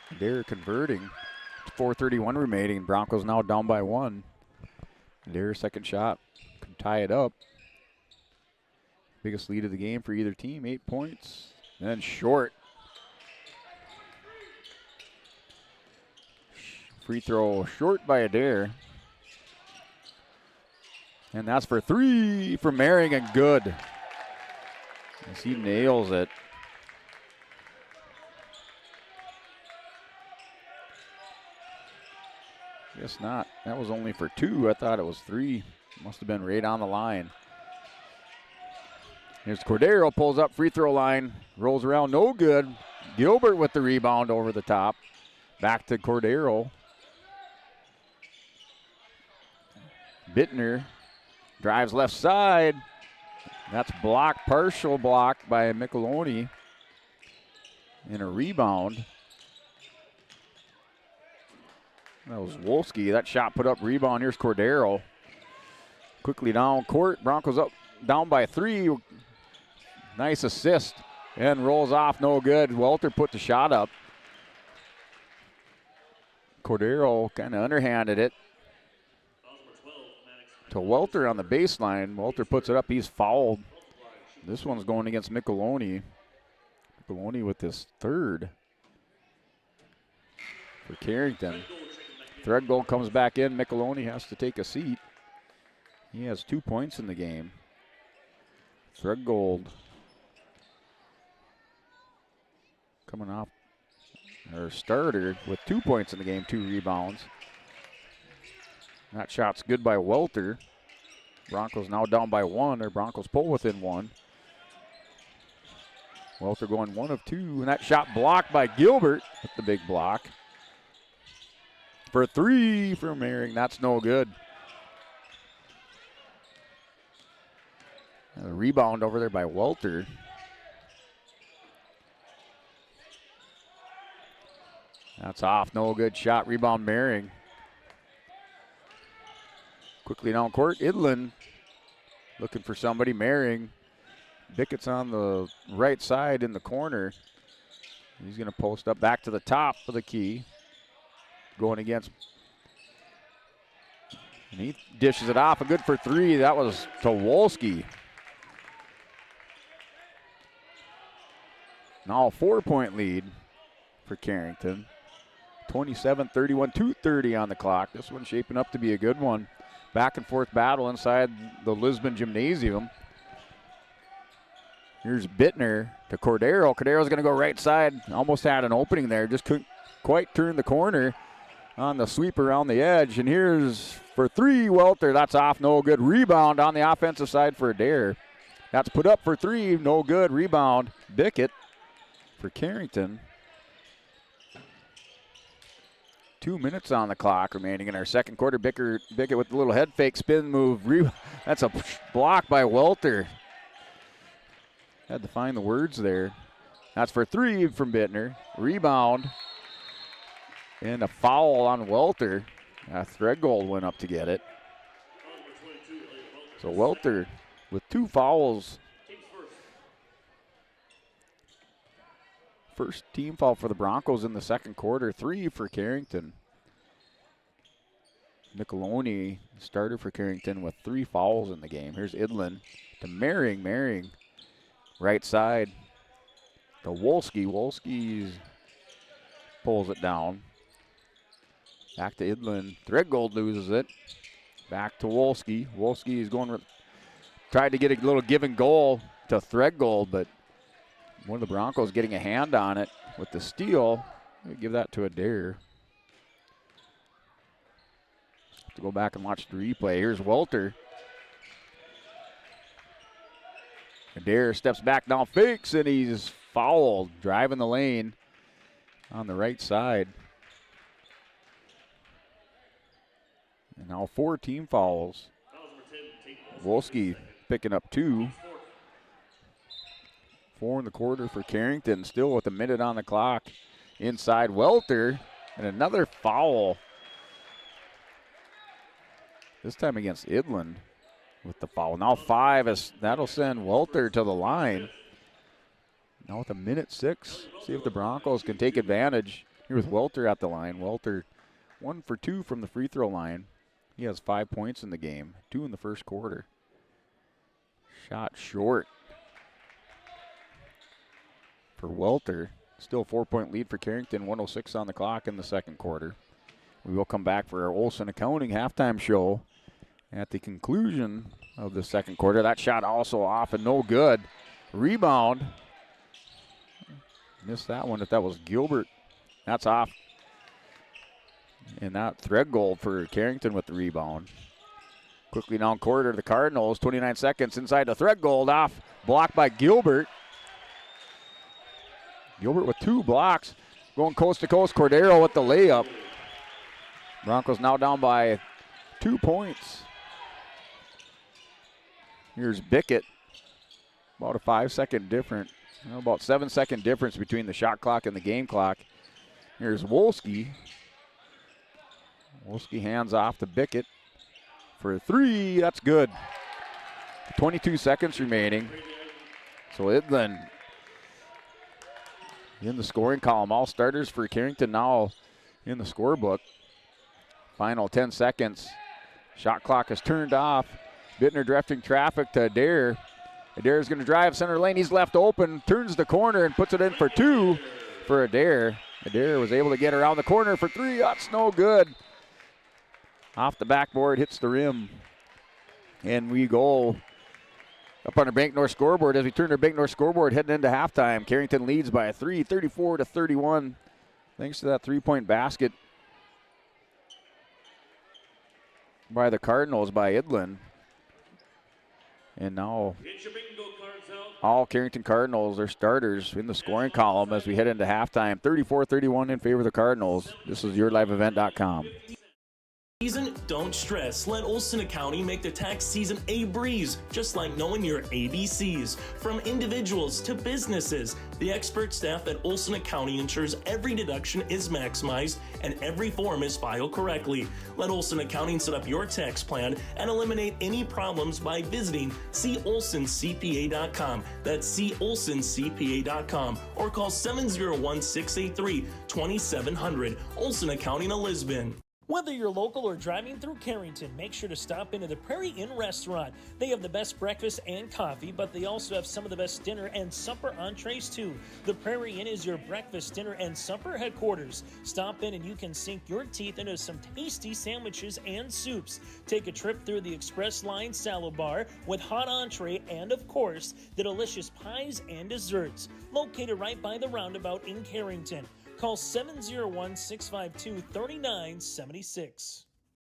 Adair converting. 4:31 remaining. Broncos now down by 1. Their second shot can tie it up. Biggest lead of the game for either team, 8 points. And then short. Free throw short by Adair. And that's for 3 for Merring and good. As he nails it. Guess not. That was only for 2. I thought it was 3. Must have been right on the line. Here's Cordero, pulls up free throw line, rolls around, no good. Gilbert with the rebound over the top. Back to Cordero. Bittner drives left side. That's blocked, partial block by Micheloni. And a rebound. That was Wolski. That shot put up, rebound. Here's Cordero. Quickly down court. Broncos up, down by 3. Nice assist. And rolls off, no good. Welter put the shot up. Cordero kind of underhanded it to Welter on the baseline. Welter puts it up. He's fouled. This one's going against Micheloni. Micheloni with his 3rd for Carrington. Threadgold comes back in. Micheloni has to take a seat. He has 2 points in the game. Threadgold coming off our starter with 2 points in the game, 2 rebounds. That shot's good by Welter. Broncos now down by 1. Or Broncos pull within 1. Welter going 1 of 2. And that shot blocked by Gilbert with the big block. For 3 for Merring. That's no good. A rebound over there by Welter. That's off. No good shot. Rebound, Mehring. Quickly down court. Idlin looking for somebody. Mehring. Bickett's on the right side in the corner. He's going to post up back to the top of the key. Going against. And he dishes it off. A good for three. That was Towalski. Now a 4-point lead for Carrington. 27-31, 2:30 on the clock. This one's shaping up to be a good one. Back and forth battle inside the Lisbon Gymnasium. Here's Bittner to Cordero. Cordero's going to go right side. Almost had an opening there. Just couldn't quite turn the corner on the sweep around the edge. And here's for three, Welter. That's off. No good. Rebound on the offensive side for Adair. That's put up for three. No good. Rebound. Bickett for Carrington. 2 minutes on the clock remaining in our second quarter. Bickett with the little head fake spin move. That's a block by Welter. Had to find the words there. That's for three from Bittner. Rebound. And a foul on Welter. Threadgold went up to get it. So Welter with 2 fouls. First team foul for the Broncos in the second quarter. 3 for Carrington. Micheloni, starter for Carrington, with 3 fouls in the game. Here's Idlin to Mehring. Mehring, right side to Wolski. Wolski pulls it down. Back to Idlin. Threadgold loses it. Back to Wolski. Wolski is tried to get a little give and goal to Threadgold, but one of the Broncos getting a hand on it with the steal. Give that to Adair. To go back and watch the replay. Here's Welter. Adair steps back now, fakes, and he's fouled, driving the lane on the right side. And now 4 team fouls. Wolski picking up 2. 4 in the quarter for Carrington, still with a minute on the clock. Inside Welter, and another foul. This time against Idlin with the foul. Now 5, that'll send Welter to the line. Now with a minute 6, see if the Broncos can take advantage here with Welter at the line. Welter 1 for 2 from the free throw line. He has 5 points in the game, 2 in the first quarter. Shot short for Welter. Still 4-point lead for Carrington, 1:06 on the clock in the second quarter. We will come back for our Olson Accounting halftime show at the conclusion of the second quarter. That shot also off and no good. Rebound. Missed that one if that was Gilbert. That's off. And that Threadgold for Carrington with the rebound. Quickly down quarter to the Cardinals. 29 seconds inside to Threadgold. Off. Blocked by Gilbert. Gilbert with 2 blocks. Going coast to coast. Cordero with the layup. Broncos now down by 2 points. Here's Bickett. About a 5-second difference. About 7-second difference between the shot clock and the game clock. Here's Wolski. Wolski hands off to Bickett for a 3. That's good. 22 seconds remaining. So Idlin in the scoring column. All starters for Carrington now in the scorebook. Final 10 seconds. Shot clock is turned off. Bittner directing traffic to Adair. Adair is going to drive center lane. He's left open, turns the corner and puts it in for 2 for Adair. Adair was able to get around the corner for 3. That's no good. Off the backboard, hits the rim. And we go up on our Bank North scoreboard as we turn our Bank North scoreboard heading into halftime. Carrington leads by 3, 34-31. Thanks to that 3-point basket by the Cardinals by Idlin. And now all Carrington Cardinals are starters in the scoring column as we head into halftime. 34-31 in favor of the Cardinals. This is YourLiveEvent.com. season, don't stress. Let Olson Accounting make the tax season a breeze, just like knowing your ABCs. From individuals to businesses, the expert staff at Olson Accounting ensures every deduction is maximized and every form is filed correctly. Let Olson Accounting set up your tax plan and eliminate any problems by visiting colsoncpa.com. That's colsoncpa.com, or call 701-683-2700. Olson Accounting of Lisbon. Whether you're local or driving through Carrington, make sure to stop into the Prairie Inn restaurant. They have the best breakfast and coffee, but they also have some of the best dinner and supper entrees too. The Prairie Inn is your breakfast, dinner, and supper headquarters. Stop in and you can sink your teeth into some tasty sandwiches and soups. Take a trip through the Express Line salad bar with hot entree and, of course, the delicious pies and desserts. Located right by the roundabout in Carrington. Call 701-652-3976.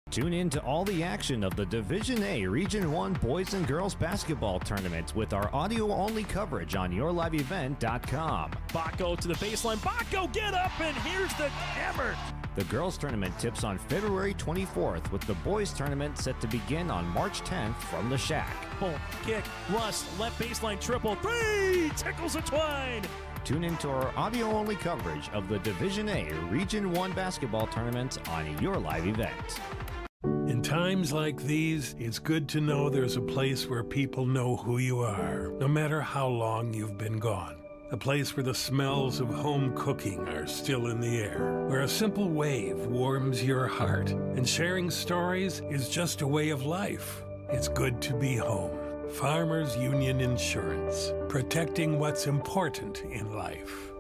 Tune in to all the action of the Division A Region 1 Boys and Girls Basketball Tournament with our audio-only coverage on yourliveevent.com. Baco to the baseline. Baco, get up, and here's the hammer. The girls' tournament tips on February 24th, with the boys' tournament set to begin on March 10th from the Shack. Pull, kick, Rust, left baseline triple, three, tickles a twine. Tune into our audio-only coverage of the Division A Region 1 Basketball Tournament on your live event. In times like these, it's good to know there's a place where people know who you are, no matter how long you've been gone. A place where the smells of home cooking are still in the air, where a simple wave warms your heart, and sharing stories is just a way of life. It's good to be home. Farmers Union Insurance, protecting what's important in life.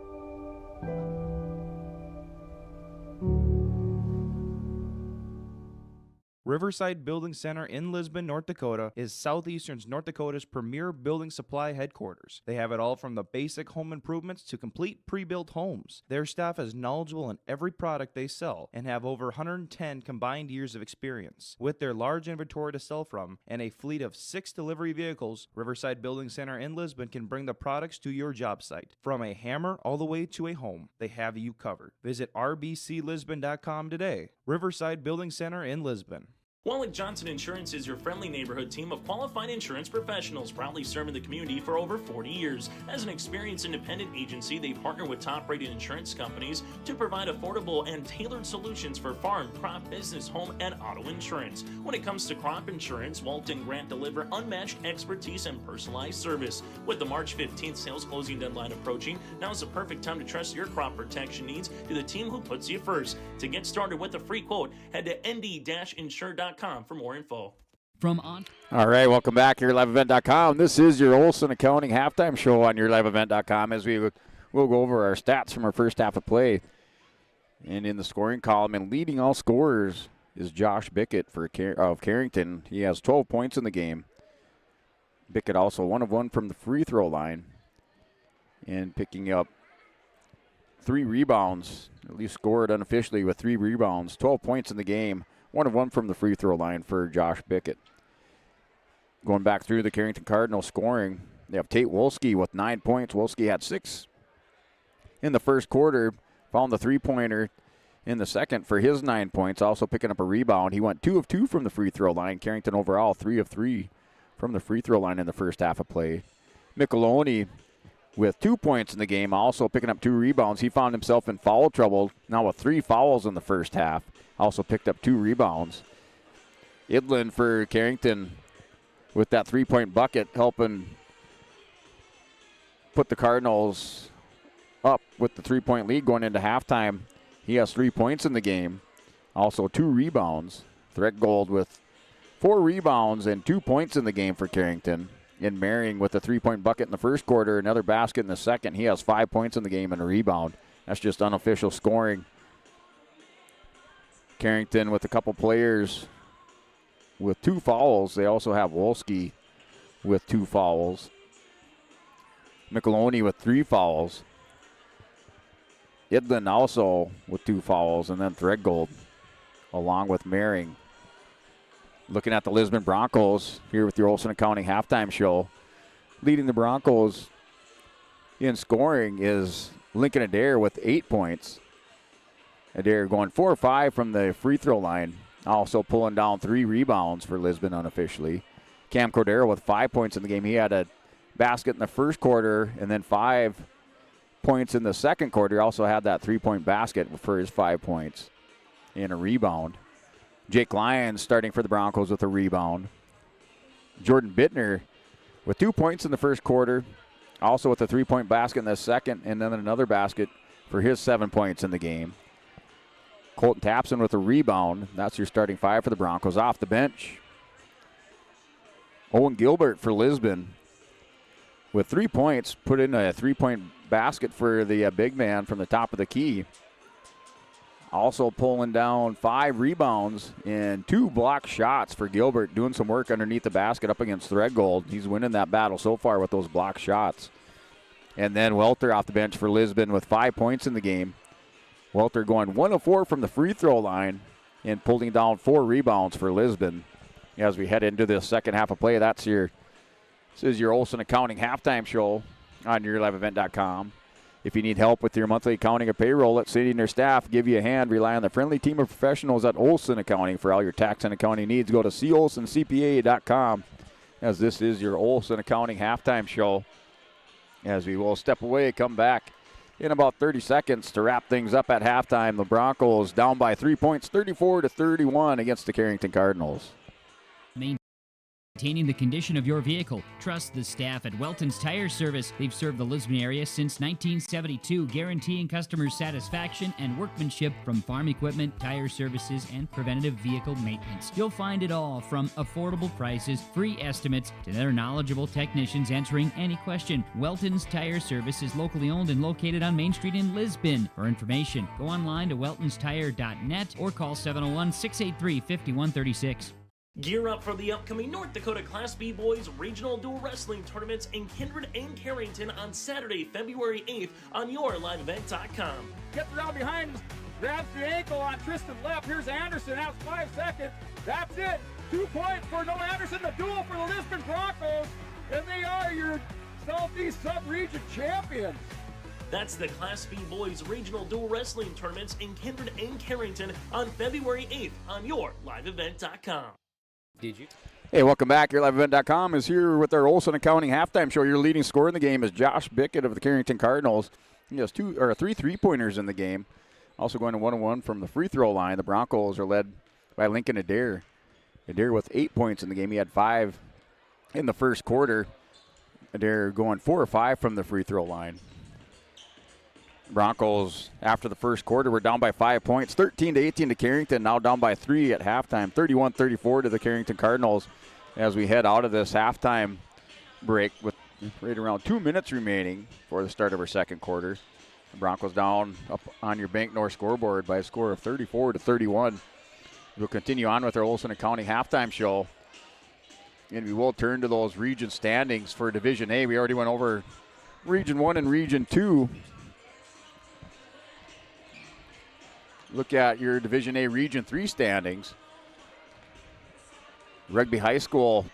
Riverside Building Center in Lisbon, North Dakota is Southeastern North Dakota's premier building supply headquarters. They have it all from the basic home improvements to complete pre-built homes. Their staff is knowledgeable in every product they sell and have over 110 combined years of experience. With their large inventory to sell from and a fleet of 6 delivery vehicles, Riverside Building Center in Lisbon can bring the products to your job site. From a hammer all the way to a home, they have you covered. Visit rbclisbon.com today. Riverside Building Center in Lisbon. Wallach Johnson Insurance is your friendly neighborhood team of qualified insurance professionals, proudly serving the community for over 40 years. As an experienced independent agency, they partner with top-rated insurance companies to provide affordable and tailored solutions for farm, crop, business, home, and auto insurance. When it comes to crop insurance, Walt and Grant deliver unmatched expertise and personalized service. With the March 15th sales closing deadline approaching, now is the perfect time to trust your crop protection needs to the team who puts you first. To get started with a free quote, head to nd-insure.com for more info. All right, welcome back here, liveevent.com. This is your Olson Accounting halftime show on your liveevent.com as we'll go over our stats from our first half of play. And in the scoring column and leading all scorers is Josh Bickett of Carrington. He has 12 points in the game. Bickett also 1 of 1 from the free throw line and picking up 3 rebounds, at least scored unofficially with 3 rebounds, 12 points in the game. 1 of 1 from the free throw line for Josh Bickett. Going back through the Carrington Cardinals scoring, they have Tate Wolski with 9 points. Wolski had 6 in the first quarter, found the three-pointer in the second for his 9 points, also picking up a rebound. He went 2 of 2 from the free throw line. Carrington overall 3 of 3 from the free throw line in the first half of play. Micheloni with 2 points in the game, also picking up 2 rebounds. He found himself in foul trouble, now with 3 fouls in the first half. Also picked up 2 rebounds. Idlin for Carrington with that 3-point bucket, helping put the Cardinals up with the 3-point lead going into halftime. He has 3 points in the game, also 2 rebounds. Threadgold with 4 rebounds and 2 points in the game for Carrington. In Marion with a 3-point bucket in the first quarter, another basket in the second. He has 5 points in the game and a rebound. That's just unofficial scoring. Carrington with a couple players with 2 fouls. They also have Wolski with 2 fouls. Micheloni with 3 fouls. Idlin also with 2 fouls. And then Threadgold along with Mehring. Looking at the Lisbon Broncos here with your Olson Accounting halftime show. Leading the Broncos in scoring is Lincoln Adair with 8 points. Adair going 4 or 5 from the free throw line. Also pulling down 3 rebounds for Lisbon unofficially. Cam Cordero with 5 points in the game. He had a basket in the first quarter and then 5 points in the second quarter. He also had that 3-point basket for his 5 points and a rebound. Jake Lyons starting for the Broncos with a rebound. Jordan Bittner with 2 points in the first quarter, also with a 3-point basket in the second, and then another basket for his 7 points in the game. Colton Tapson with a rebound. That's your starting 5 for the Broncos. Off the bench, Owen Gilbert for Lisbon with 3 points, put in a 3-point basket for the big man from the top of the key. Also pulling down 5 rebounds and 2 block shots for Gilbert, doing some work underneath the basket up against Threadgold. He's winning that battle so far with those block shots. And then Welter off the bench for Lisbon with 5 points in the game. Welter going 1 of 4 from the free throw line and pulling down 4 rebounds for Lisbon. As we head into the second half of play, this is your Olson Accounting halftime show on YourLiveEvent.com. If you need help with your monthly accounting or payroll, let Cindy and her staff give you a hand. Rely on the friendly team of professionals at Olson Accounting for all your tax and accounting needs. Go to colsoncpa.com, as this is your Olson Accounting halftime show. As we will step away, come back in about 30 seconds to wrap things up at halftime. The Broncos down by 3 points, 34-31 against the Carrington Cardinals. Maintaining the condition of your vehicle. Trust the staff at Welton's Tire Service. They've served the Lisbon area since 1972, guaranteeing customers satisfaction and workmanship from farm equipment, tire services, and preventative vehicle maintenance. You'll find it all from affordable prices, free estimates, to their knowledgeable technicians answering any question. Welton's Tire Service is locally owned and located on Main Street in Lisbon. For information, go online to weltonstire.net or call 701-683-5136. Gear up for the upcoming North Dakota Class B Boys Regional Dual Wrestling Tournaments in Kindred and Carrington on Saturday, February 8th on YourLiveEvent.com. Gets around behind, grabs the ankle on Tristan left. Here's Anderson, out 5 seconds. That's it. 2 points for Noah Anderson, the duel for the Lisbon Broncos, and they are your Southeast Sub-Region champions. That's the Class B Boys Regional Dual Wrestling Tournaments in Kindred and Carrington on February 8th on YourLiveEvent.com. Did you? Hey, welcome back. YourLiveEvent.com is here with our Olson Accounting halftime show. Your leading scorer in the game is Josh Bickett of the Carrington Cardinals. He has 3 3-pointers in the game. Also going to 1-1 from the free throw line. The Broncos are led by Lincoln Adair. Adair with 8 points in the game. He had 5 in the first quarter. Adair going 4 or 5 from the free throw line. Broncos, after the first quarter, were down by 5 points, 13-18 to Carrington, now down by 3 at halftime, 31-34 to the Carrington Cardinals as we head out of this halftime break with right around 2 minutes remaining for the start of our second quarter. The Broncos down up on your Bank North scoreboard by a score of 34-31. We'll continue on with our Olson Accounting halftime show, and we will turn to those region standings for Division A. We already went over Region 1 and Region 2. Look at your Division A Region 3 standings. Rugby High School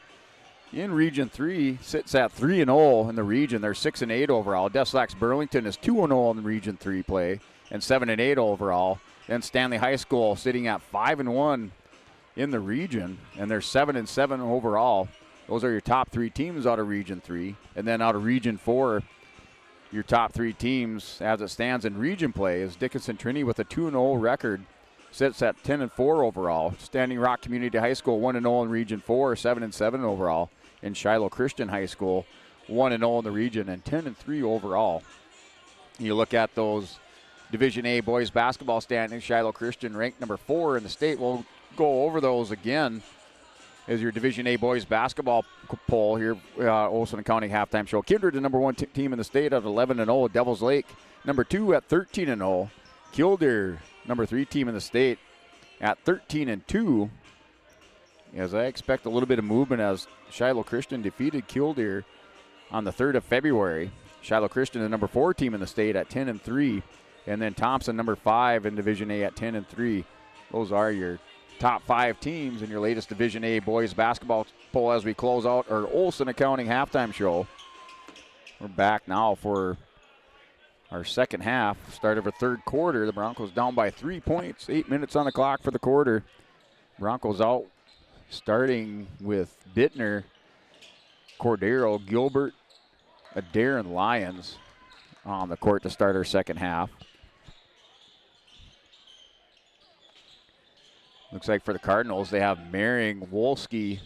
in Region 3 sits at 3-0 in the region. They're 6-8 overall. Deslax Burlington is 2-0 in Region 3 play and 7-8 overall. Then Stanley High School sitting at 5-1 in the region, and they're 7-7 overall. Those are your top 3 teams out of Region 3. And then out of Region 4, your top 3 teams as it stands in region play is Dickinson Trinity with a 2-0 record, sits at 10-4 overall. Standing Rock Community High School 1-0 in Region 4, 7-7 overall. And Shiloh Christian High School 1-0 in the region and 10-3 overall. You look at those Division A boys basketball standings. Shiloh Christian ranked number 4 in the state. We'll go over those again as your Division A boys basketball poll here, Olson Accounting halftime show. Kindred, the number 1 team in the state at 11-0. Devils Lake, number 2 at 13-0. Killdeer, number 3 team in the state at 13-2. As I expect a little bit of movement as Shiloh Christian defeated Killdeer on the 3rd of February. Shiloh Christian, the number 4 team in the state at 10-3. And then Thompson, number 5 in Division A at 10-3. Those are your top 5 teams in your latest Division A boys basketball poll as we close out our Olson Accounting halftime show. We're back now for our second half, start of our third quarter. The Broncos down by 3 points, 8 minutes on the clock for the quarter. Broncos out, starting with Bittner, Cordero, Gilbert, Adair, and Lyons on the court to start our second half. Looks like for the Cardinals, they have Mehring, Wolski,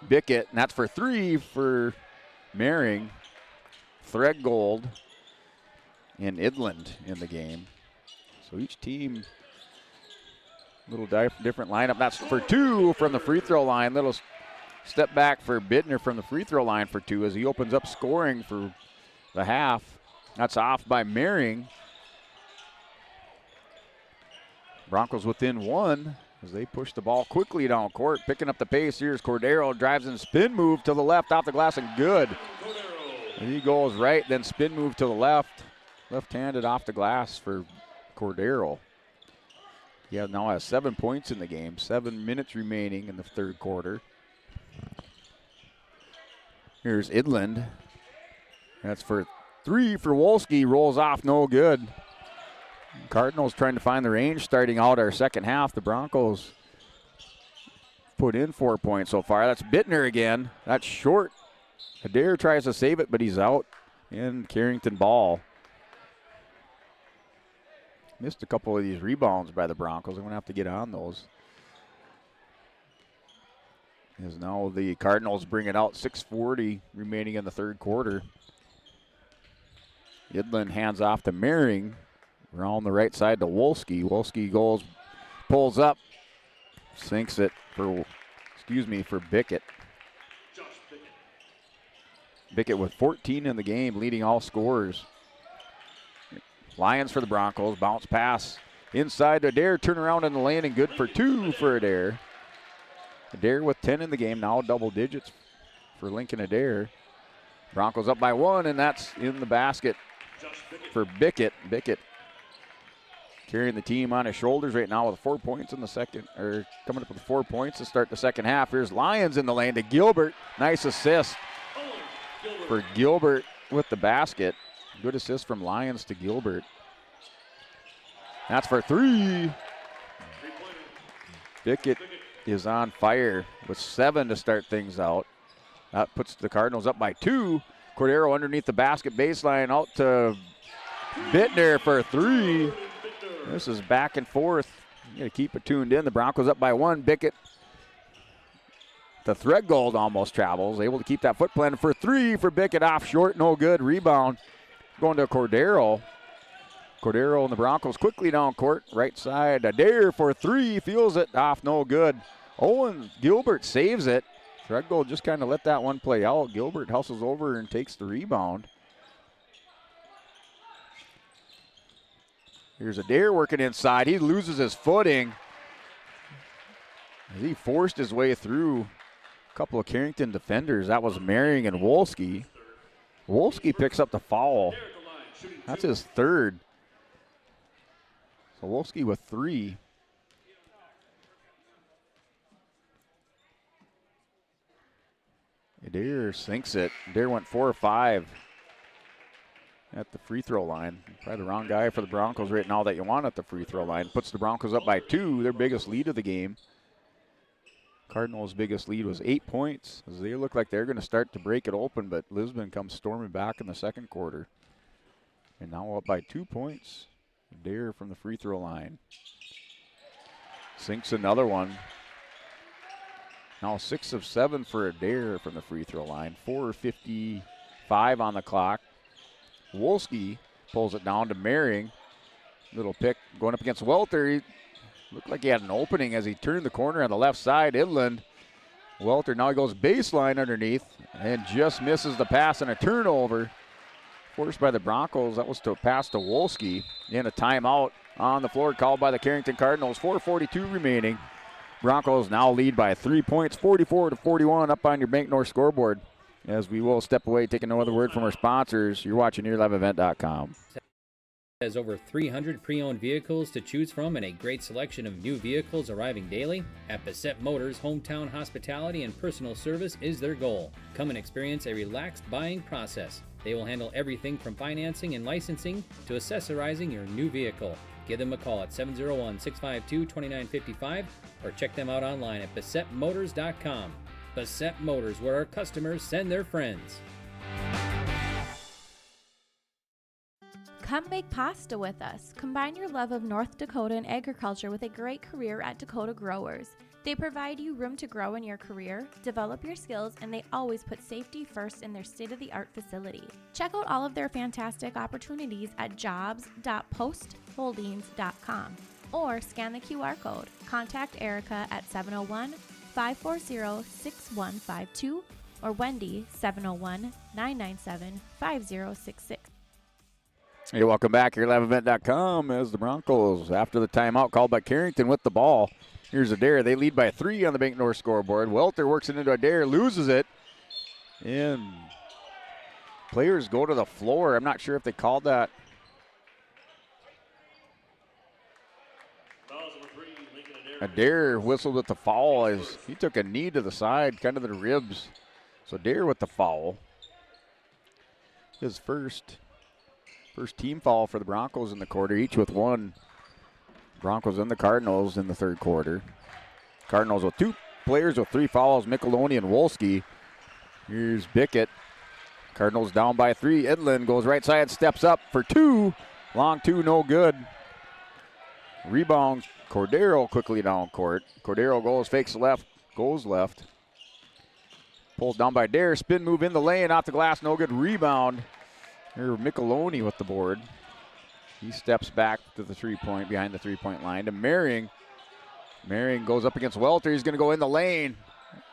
Bickett, and that's for 3 for Mehring, Threadgold, and Idland in the game. So each team, little different lineup. That's for 2 from the free throw line. Little step back for Bittner from the free throw line for 2 as he opens up scoring for the half. That's off by Mehring. Broncos within 1 as they push the ball quickly down court, picking up the pace. Here's Cordero, drives in spin move to the left, off the glass, and good. And he goes right, then spin move to the left, left-handed off the glass for Cordero. He now has 7 points in the game, 7 minutes remaining in the third quarter. Here's Idland. That's for 3 for Wolski, rolls off, no good. Cardinals trying to find the range starting out our second half. The Broncos put in 4 points so far. That's Bittner again. That's short. Adair tries to save it, but he's out. And Carrington ball. Missed a couple of these rebounds by the Broncos. I'm going to have to get on those. As now the Cardinals bring it out, 6:40 remaining in the third quarter. Idland hands off to Mehring. Around the right side to Wolski. Wolski goes, pulls up, sinks it for Bickett. Bickett with 14 in the game, leading all scorers. Lions for the Broncos, bounce pass inside to Adair, turn around in the lane, and good for 2 for Adair. Adair with 10 in the game, now double digits for Lincoln Adair. Broncos up by 1, and that's in the basket for Bickett. Bickett carrying the team on his shoulders right now with 4 points in the second, or coming up with 4 points to start the second half. Here's Lyons in the lane to Gilbert. Nice assist for Gilbert with the basket. Good assist from Lyons to Gilbert. That's for 3. Bickett is on fire with 7 to start things out. That puts the Cardinals up by 2. Cordero underneath the basket baseline, out to Bittner for 3. This is back and forth. You got to keep it tuned in. The Broncos up by 1. Bickett, the Threadgold almost travels, able to keep that foot planted for 3 for Bickett, off short, no good. Rebound going to Cordero. Cordero and the Broncos quickly down court, right side. Adair for 3, feels it, off, no good. Owen Gilbert saves it. Threadgold just kind of let that one play out. Gilbert hustles over and takes the rebound. Here's Adair working inside. He loses his footing. He forced his way through a couple of Carrington defenders. That was Mehring and Wolski. Wolski picks up the foul. That's his 3rd. So Wolski with 3. Adair sinks it. Adair went 4 or 5 at the free throw line. Probably the wrong guy for the Broncos right now that you want at the free throw line. Puts the Broncos up by 2, their biggest lead of the game. Cardinals' biggest lead was 8 points, as they look like they're going to start to break it open, but Lisbon comes storming back in the second quarter. And now up by 2 points. Adair from the free throw line. Sinks another one. Now 6 of 7 for Adair from the free throw line. 4:55 on the clock. Wolski pulls it down to Mehring. Little pick going up against Welter. He looked like he had an opening as he turned the corner on the left side. Idland. Welter now he goes baseline underneath and just misses the pass, and a turnover forced by the Broncos. That was to pass to Wolski. And a timeout on the floor called by the Carrington Cardinals. 4:42 remaining. Broncos now lead by 3 points, 44-41, up on your Bank North scoreboard. As we will step away, take another word from our sponsors. You're watching YourLiveEvent.com. Has over 300 pre-owned vehicles to choose from and a great selection of new vehicles arriving daily. At Bassett Motors, hometown hospitality and personal service is their goal. Come and experience a relaxed buying process. They will handle everything from financing and licensing to accessorizing your new vehicle. Give them a call at 701-652-2955 or check them out online at BessetMotors.com. Besset Motors, where our customers send their friends. Come make pasta with us. Combine your love of North Dakota and agriculture with a great career at Dakota Growers. They provide you room to grow in your career, develop your skills, and they always put safety first in their state-of-the-art facility. Check out all of their fantastic opportunities at jobs.postholdings.com or scan the QR code. Contact Erica at 701-540-6152 or Wendy 701-997-5066. Hey, welcome back here at liveevent.com as the Broncos, after the timeout called by Carrington with the ball. Here's Adair. They lead by 3 on the Bank North scoreboard. Welter works it into Adair, loses it. And players go to the floor. I'm not sure if they called that. Adair whistled with the foul as he took a knee to the side, kind of the ribs. So Adair with the foul. His first team foul for the Broncos in the quarter, each with 1. Broncos and the Cardinals in the third quarter. Cardinals with 2 players with 3 fouls, Micheloni and Wolski. Here's Bickett. Cardinals down by 3. Edlin goes right side, steps up for 2. Long 2, no good. Rebound, Cordero quickly down court. Cordero goes, fakes left, goes left. Pulls down by Dare, spin move in the lane, off the glass, no good. Rebound. Here, Micheloni with the board. He steps back to the three-point, behind the three-point line to Merring. Merring goes up against Welter. He's going to go in the lane.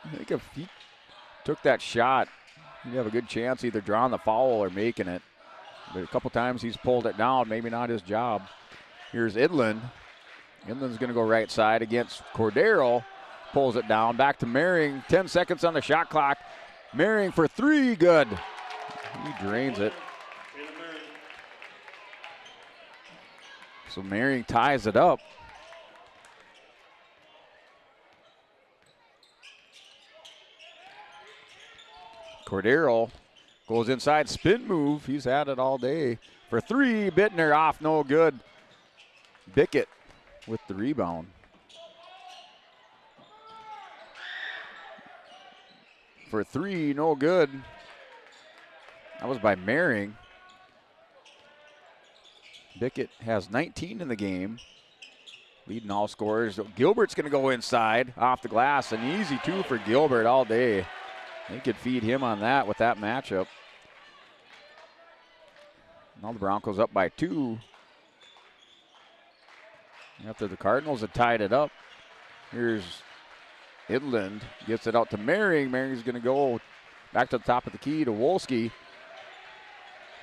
I think if he took that shot, he'd have a good chance either drawing the foul or making it. But a couple times he's pulled it down, maybe not his job. Here's Idlin. Idlin's going to go right side against Cordero. Pulls it down, back to Merring. 10 seconds on the shot clock. Merring for 3, good. He drains it. So Merring ties it up. Cordero goes inside, spin move. He's had it all day. For 3, Bittner off, no good. Bickett with the rebound. For 3, no good. That was by Merring. Bickett has 19 in the game, leading all scorers. Gilbert's going to go inside, off the glass. An easy 2 for Gilbert all day. They could feed him on that with that matchup. Now the Broncos up by 2. After the Cardinals had tied it up, here's Idland. Gets it out to Merring. Merring's going to go back to the top of the key to Wolski.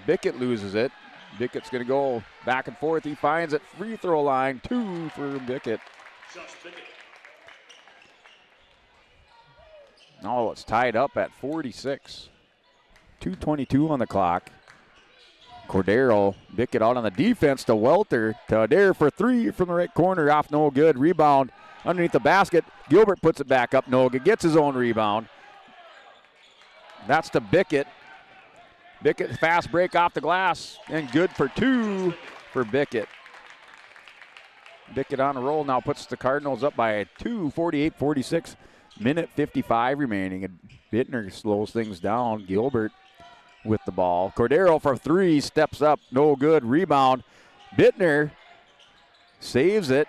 Bickett loses it. Bickett's going to go back and forth. He finds it. Free throw line. 2 for Bickett. Oh, it's tied up at 46. 2:22 on the clock. Cordero, Bickett out on the defense to Welter. To Adair for 3 from the right corner. Off, no good. Rebound underneath the basket. Gilbert puts it back up. No good. Gets his own rebound. That's to Bickett. Bickett, fast break off the glass, and good for 2 for Bickett. Bickett on a roll now, puts the Cardinals up by 2, 48-46. Minute 55 remaining, and Bittner slows things down. Gilbert with the ball. Cordero for 3, steps up, no good. Rebound. Bittner saves it.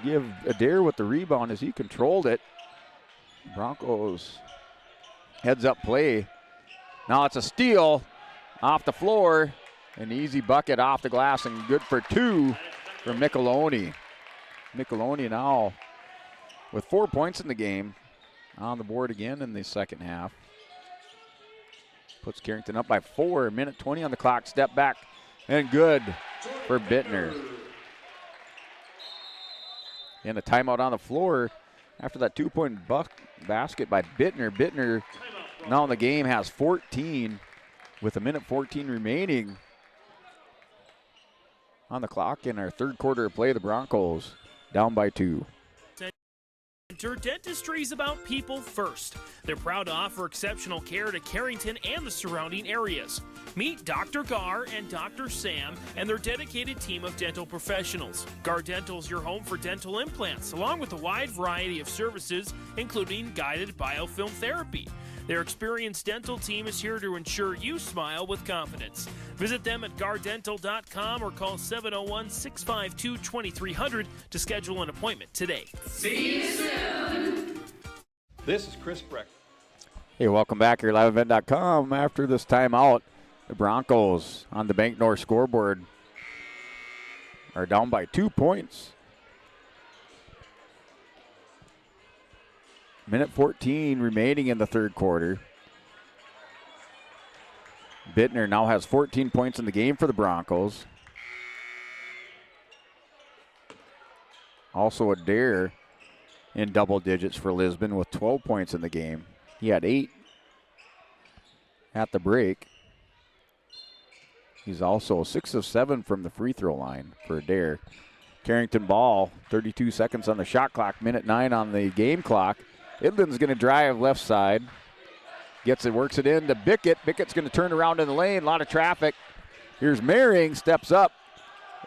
Give Adair with the rebound as he controlled it. Broncos heads up play. Now it's a steal off the floor. An easy bucket off the glass and good for 2 for Micheloni. Micheloni now with 4 points in the game. On the board again in the second half. Puts Carrington up by 4. Minute 20 on the clock. Step back and good for Bittner. And a timeout on the floor after that 2-point basket by Bittner. Bittner now in the game has 14 with a minute 14 remaining on the clock in our third quarter of play. The Broncos down by 2. Center, dentistry is about people first. They're proud to offer exceptional care to Carrington and the surrounding areas. Meet Dr. Gar and Dr. Sam and their dedicated team of dental professionals. Gar Dental is your home for dental implants, along with a wide variety of services, including guided biofilm therapy. Their experienced dental team is here to ensure you smile with confidence. Visit them at gardental.com or call 701-652-2300 to schedule an appointment today. See you soon. This is Chris Breck. Hey, welcome back here, liveevent.com. After this timeout, the Broncos on the Bank North scoreboard are down by 2 points. Minute 14 remaining in the third quarter. Bittner now has 14 points in the game for the Broncos. Also Adair in double digits for Lisbon with 12 points in the game. He had 8 at the break. He's also 6 of 7 from the free throw line for Adair. Carrington ball, 32 seconds on the shot clock, minute 9 on the game clock. Idlin's going to drive left side. Gets it, works it into Bickett. Bickett's going to turn around in the lane. A lot of traffic. Here's Maring, steps up.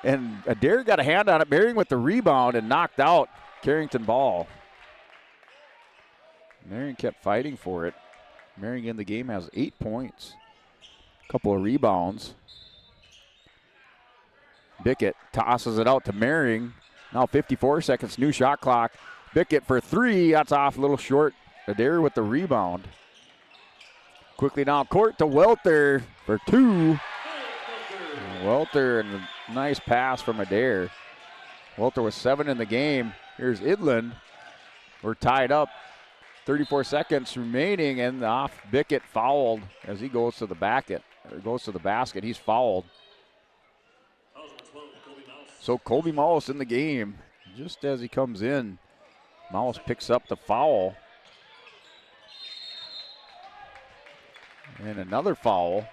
And Adair got a hand on it. Maring with the rebound and knocked out. Carrington ball. Maring kept fighting for it. Maring in the game has 8 points. A couple of rebounds. Bickett tosses it out to Maring. Now 54 seconds, new shot clock. Bickett for 3, that's off a little short. Adair with the rebound. Quickly down court to Welter for 2. Welter and a nice pass from Adair. Welter with 7 in the game. Here's Idlin. We're tied up. 34 seconds remaining, and off Bickett fouled as he goes to the basket. He's fouled. So Colby Mouse in the game. Just as he comes in, Mouse picks up the foul. And another foul.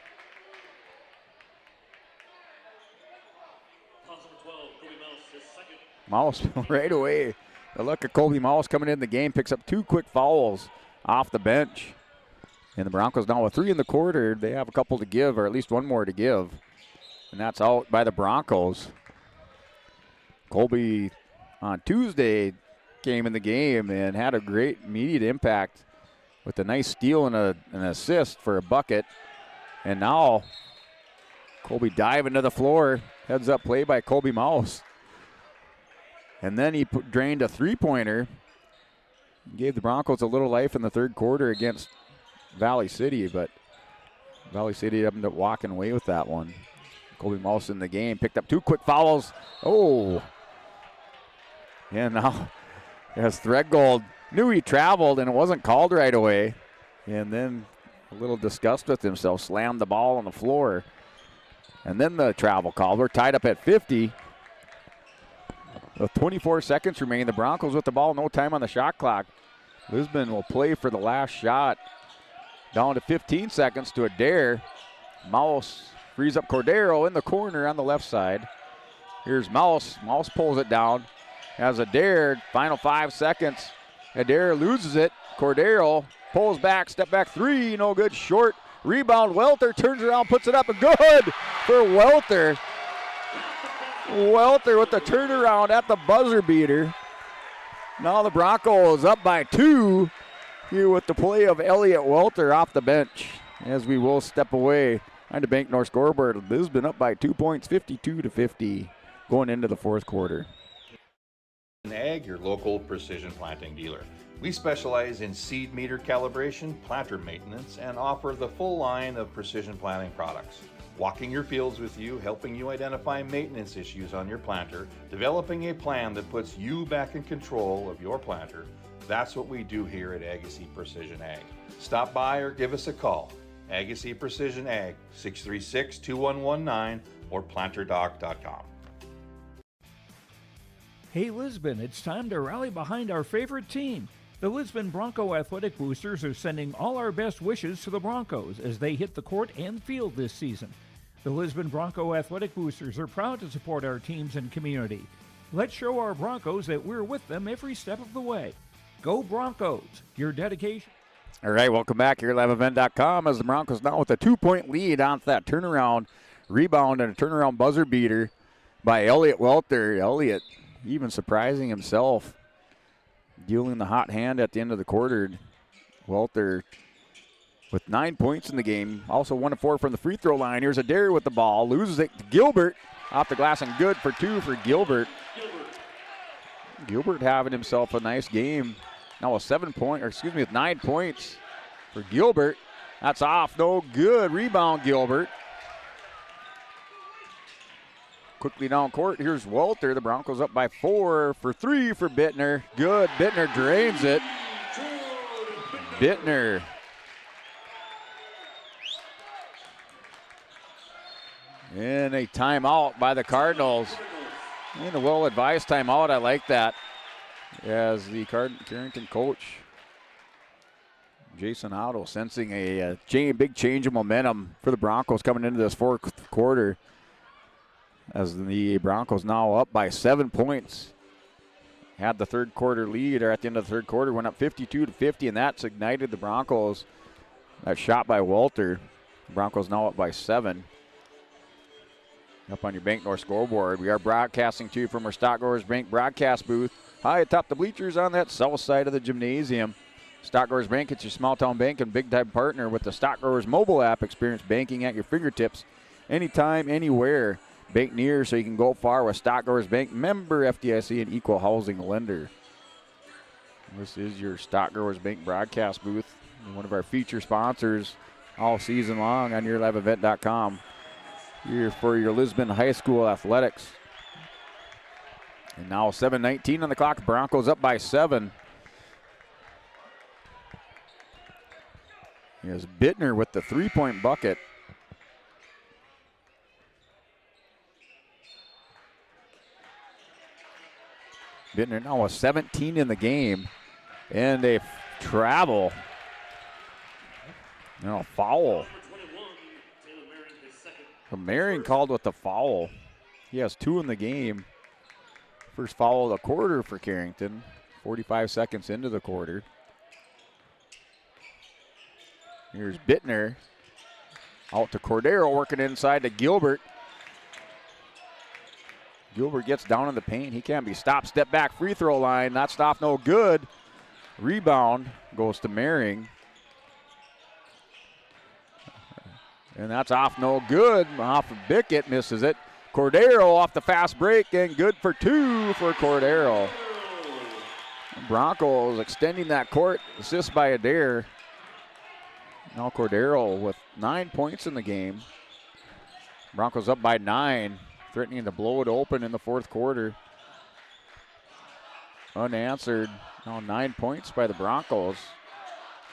Mouse right away. The luck of Colby Mouse coming in the game, picks up 2 quick fouls off the bench. And the Broncos now with 3 in the quarter. They have a couple to give, or at least one more to give. And that's out by the Broncos. Colby on Tuesday came in the game and had a great immediate impact with a nice steal and an assist for a bucket. And now Colby diving to the floor. Heads up play by Colby Mouse. And then he drained a three-pointer. Gave the Broncos a little life in the third quarter against Valley City, but Valley City ended up walking away with that one. Colby Mouse in the game, picked up 2 quick fouls. Oh. And now as Threadgold knew he traveled and it wasn't called right away. And then a little disgust with himself, slammed the ball on the floor. And then the travel call. We're tied up at 50. With 24 seconds remaining, the Broncos with the ball, no time on the shot clock. Lisbon will play for the last shot. Down to 15 seconds to Adair. Mouse frees up Cordero in the corner on the left side. Here's Mouse. Mouse pulls it down. As Adair, final 5 seconds. Adair loses it. Cordero pulls back, step back 3, no good, short. Rebound, Welter turns around, puts it up, and good for Welter. Welter with the turnaround at the buzzer beater. Now the Broncos up by 2 here with the play of Elliott Welter off the bench. As we will step away on the Bank North scoreboard. Lisbon up by 2 points, 52-50, going into the fourth quarter. Ag, your local precision planting dealer. We specialize in seed meter calibration, planter maintenance, and offer the full line of precision planting products. Walking your fields with you, helping you identify maintenance issues on your planter, developing a plan that puts you back in control of your planter. That's what we do here at Agassiz Precision Ag. Stop by or give us a call. Agassiz Precision Ag, 636-2119 or planterdoc.com. Hey Lisbon, it's time to rally behind our favorite team. The Lisbon Bronco Athletic Boosters are sending all our best wishes to the Broncos as they hit the court and field this season. The Lisbon Bronco Athletic Boosters are proud to support our teams and community. Let's show our Broncos that we're with them every step of the way. Go Broncos. Your dedication. All right, welcome back here at liveevent.com as the Broncos now with a 2-point lead on that turnaround rebound and a turnaround buzzer beater by Elliot Welter. Elliot even surprising himself, dealing the hot hand at the end of the quarter. Welter with 9 points in the game, also 1 of 4 from the free throw line. Here's Adair with the ball, loses it to Gilbert, off the glass and good for 2 for Gilbert. Gilbert having himself a nice game. Now with 9 points for Gilbert. That's off, no good. Rebound, Gilbert. Quickly down court, here's Welter. The Broncos up by 4 for 3 for Bittner. Good, Bittner drains it. Bittner. And a timeout by the Cardinals. And a well-advised timeout, I like that. As the Carrington coach, Jason Otto, sensing a big change of momentum for the Broncos coming into this fourth quarter. As the Broncos now up by 7 points. Had the third quarter lead, or at the end of the third quarter, went up 52-50, and that's ignited the Broncos. That shot by Welter. The Broncos now up by 7. Up on your Bank North scoreboard. We are broadcasting to you from our Stock Growers Bank broadcast booth. High atop the bleachers on that south side of the gymnasium. Stock Growers Bank, it's your small town bank and big time partner with the Stock Growers mobile app. Experience banking at your fingertips anytime, anywhere. Bank near so you can go far with Stock Growers Bank. Member FDIC and equal housing lender. This is your Stock Growers Bank broadcast booth. One of our feature sponsors all season long on yourliveevent.com. Here for your Lisbon High School athletics. And now 7:19 on the clock. Broncos up by 7. Here's Bittner with the 3-point bucket. Bittner now with 17 in the game. And a travel. No, foul. Marion called with the foul. He has 2 in the game. First foul of the quarter for Carrington. 45 seconds into the quarter. Here's Bittner. Out to Cordero, working inside to Gilbert. Gilbert gets down in the paint. He can't be stopped. Step back free throw line. That's off, no good. Rebound goes to Maring. And that's off, no good. Off of Bickett, misses it. Cordero off the fast break, and good for 2 for Cordero. Broncos extending that court. Assist by Adair. Now Cordero with 9 points in the game. Broncos up by 9, threatening to blow it open in the fourth quarter. Unanswered. Now 9 points by the Broncos.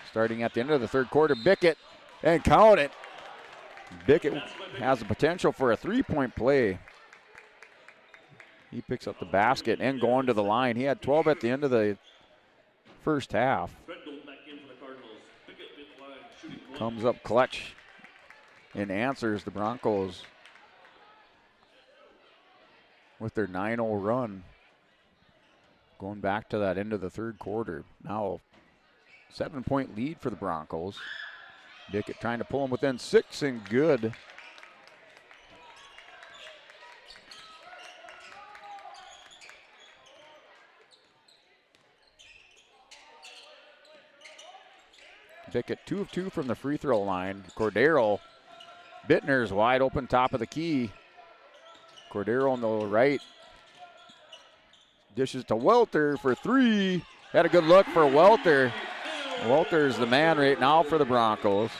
Starting at the end of the third quarter, Bickett, and count it. Bickett has the potential for a 3-point play. He picks up the basket and going to the line. He had 12 at the end of the first half. Comes up clutch and answers the Broncos with their 9-0 run. Going back to that end of the third quarter. Now 7-point lead for the Broncos. Bickett trying to pull him within 6 and good. Bickett 2 of 2 from the free throw line. Cordero, Bittner's wide open top of the key. Cordero on the right. Dishes to Welter for 3. Had a good look for Welter. Welter's the man right now for the Broncos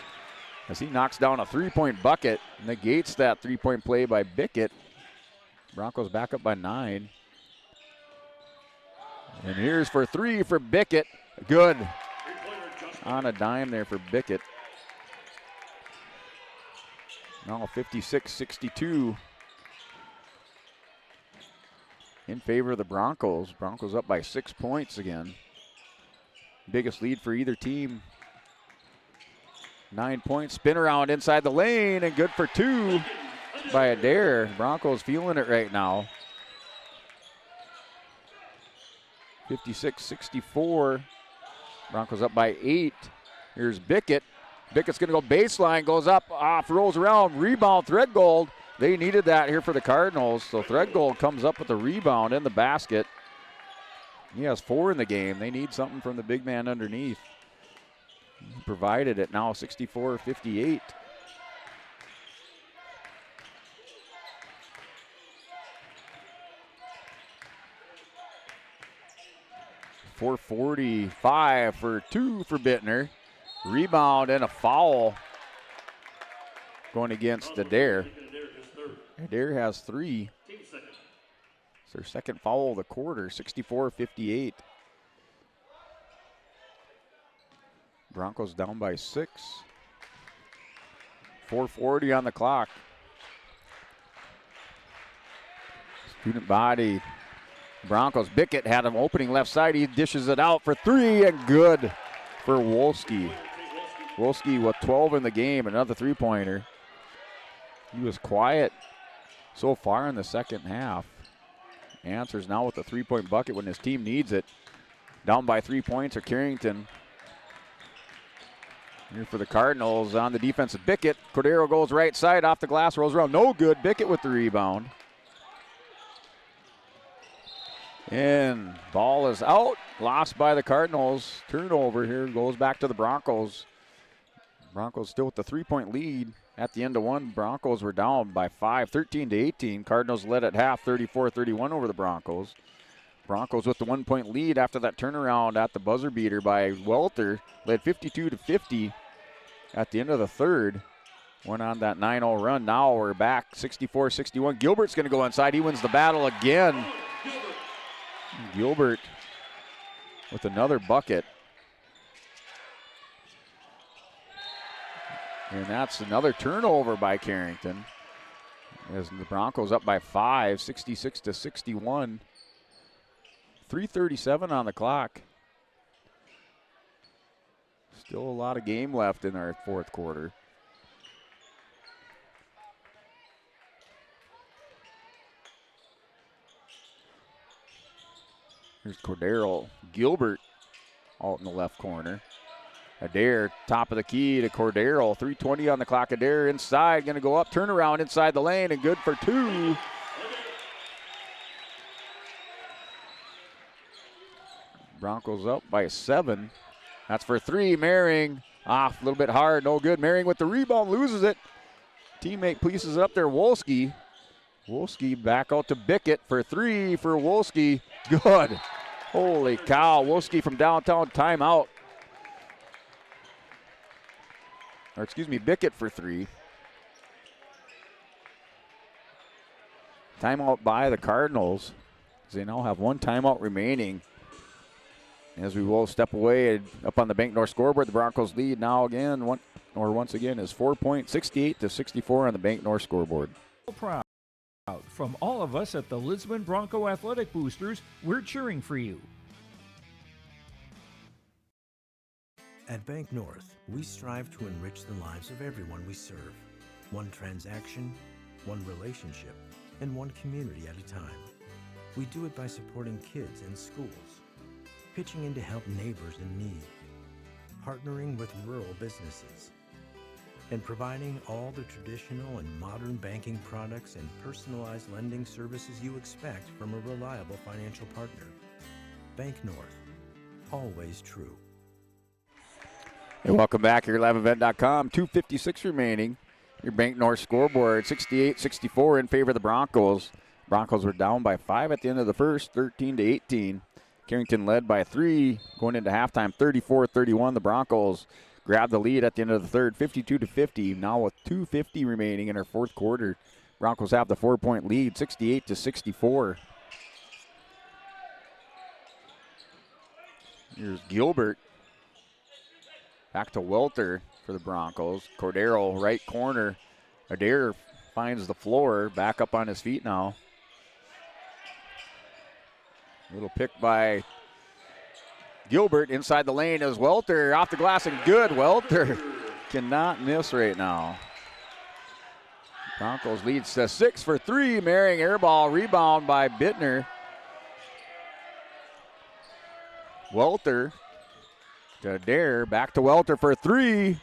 as he knocks down a 3-point bucket, negates that 3-point play by Bickett. Broncos back up by 9. And here's for 3 for Bickett. Good. On a dime there for Bickett. Now 56-62 in favor of the Broncos. Broncos up by 6 points again. Biggest lead for either team. 9 points. Spin around inside the lane and good for 2 by Adair. Broncos feeling it right now. 56-64. Broncos up by 8. Here's Bickett. Bickett's going to go baseline, goes up, off, rolls around, rebound, Threadgold. They needed that here for the Cardinals, so Threadgold comes up with the rebound in the basket. He has 4 in the game. They need something from the big man underneath. He provided it now, 64-58. .445 for 2 for Bittner. Rebound and a foul going against Adair. Adair has 3. It's their second foul of the quarter, 64-58. Broncos down by 6. 4:40 on the clock. Student body. Broncos. Bickett had him opening left side. He dishes it out for 3 and good for Wolski. Wolski with 12 in the game, another 3-pointer. He was quiet so far in the second half. Answers now with the 3-point bucket when his team needs it. Down by 3 points are Carrington. Here for the Cardinals on the defensive Bickett. Cordero goes right side, off the glass, rolls around. No good. Bickett with the rebound. And ball is out. Lost by the Cardinals. Turnover here. Goes back to the Broncos. Broncos still with the 3-point lead. At the end of one, Broncos were down by 5, 13-18. Cardinals led at half, 34-31 over the Broncos. Broncos with the 1-point lead after that turnaround at the buzzer beater by Welter. Led 52-50 at the end of the third. Went on that 9-0 run. Now we're back, 64-61. Gilbert's going to go inside. He wins the battle again. Gilbert with another bucket. And that's another turnover by Carrington. As the Broncos up by 5, 66-61. 3:37 on the clock. Still a lot of game left in our fourth quarter. Here's Cordero. Gilbert out in the left corner. Adair, top of the key to Cordero. 3:20 on the clock. Adair inside, going to go up, turnaround inside the lane, and good for 2. Broncos up by 7. That's for 3. Merring off a little bit hard, no good. Merring with the rebound, loses it. Teammate pieces it up there, Wolski. Wolski back out to Bickett for 3 for Wolski. Good. Holy cow. Wolski from downtown, timeout. Or excuse me, Bickett for 3. Timeout by the Cardinals. They now have 1 timeout remaining. As we will step away and up on the Bank North scoreboard, the Broncos lead now again, once again, is 4 points, 68-64 on the Bank North scoreboard. Proud. From all of us at the Lisbon Bronco Athletic Boosters, we're cheering for you. At Bank North, we strive to enrich the lives of everyone we serve. One transaction, one relationship, and one community at a time. We do it by supporting kids and schools, pitching in to help neighbors in need, partnering with rural businesses, and providing all the traditional and modern banking products and personalized lending services you expect from a reliable financial partner. Bank North, always true. Hey, welcome back here at liveevent.com. 2:56 remaining. Your Bank North scoreboard, 68-64 in favor of the Broncos. Broncos were down by 5 at the end of the first, 13-18. Carrington led by 3 going into halftime, 34-31. The Broncos grabbed the lead at the end of the third, 52-50. Now with 2:50 remaining in our fourth quarter, Broncos have the 4-point lead, 68-64. Here's Gilbert. Back to Welter for the Broncos. Cordero, right corner. Adair finds the floor. Back up on his feet now. Little pick by Gilbert inside the lane as Welter off the glass and good. Welter cannot miss right now. Broncos leads to 6 for 3. Merring airball, rebound by Bittner. Welter To Adair, back to Welter for 3.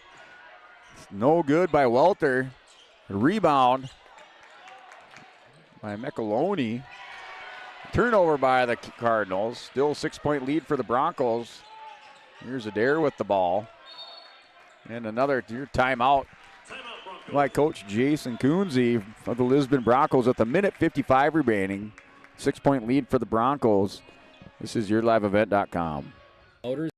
No good by Welter. Rebound by McAloney. Turnover by the Cardinals. Still 6-point lead for the Broncos. Here's Adair with the ball. And another timeout by Coach Jason Coonsey of the Lisbon Broncos with 1:55 remaining. 6-point lead for the Broncos. This is YourLiveEvent.com. Motors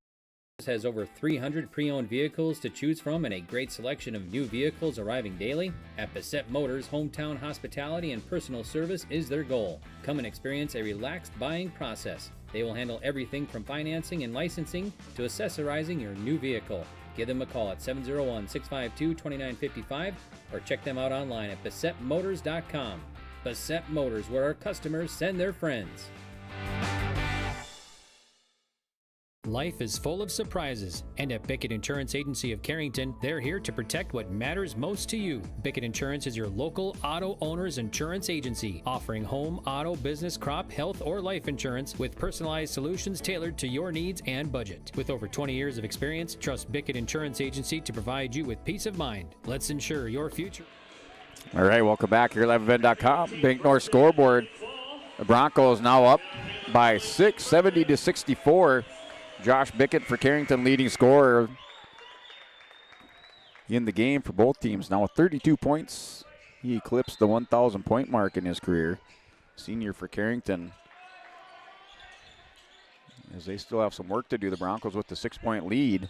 has over 300 pre-owned vehicles to choose from and a great selection of new vehicles arriving daily. At Bassett Motors, hometown hospitality and personal service is their goal. Come and experience a relaxed buying process. They will handle everything from financing and licensing to accessorizing your new vehicle. Give them a call at 701-652-2955 or check them out online at BassettMotors.com. Bassett Motors, where our customers send their friends. Life is full of surprises, and at Bickett Insurance Agency of Carrington, they're here to protect what matters most to you. Bickett Insurance is your local auto owner's insurance agency, offering home, auto, business, crop, health, or life insurance with personalized solutions tailored to your needs and budget. With over 20 years of experience, trust Bickett Insurance Agency to provide you with peace of mind. Let's ensure your future. All right, welcome back here at LiveEvent.com. Bank North scoreboard. The Broncos now up by 6, 70-64. Josh Bickett for Carrington, leading scorer in the game for both teams. Now with 32 points, he eclipsed the 1,000-point mark in his career. Senior for Carrington. As they still have some work to do, the Broncos with the 6-point lead.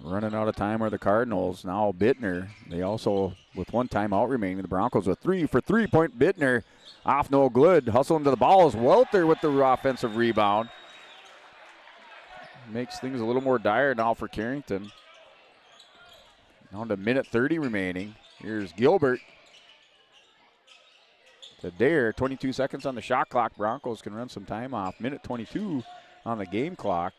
Running out of time are the Cardinals. Now Bittner. They also, with one timeout remaining, the Broncos with 3 for 3-point. Bittner off no good. Hustling to the ball is Welter with the offensive rebound. Makes things a little more dire now for Carrington. Down to 1:30 remaining. Here's Gilbert. To Dare, 22 seconds on the shot clock. Broncos can run some time off. 1:22 on the game clock.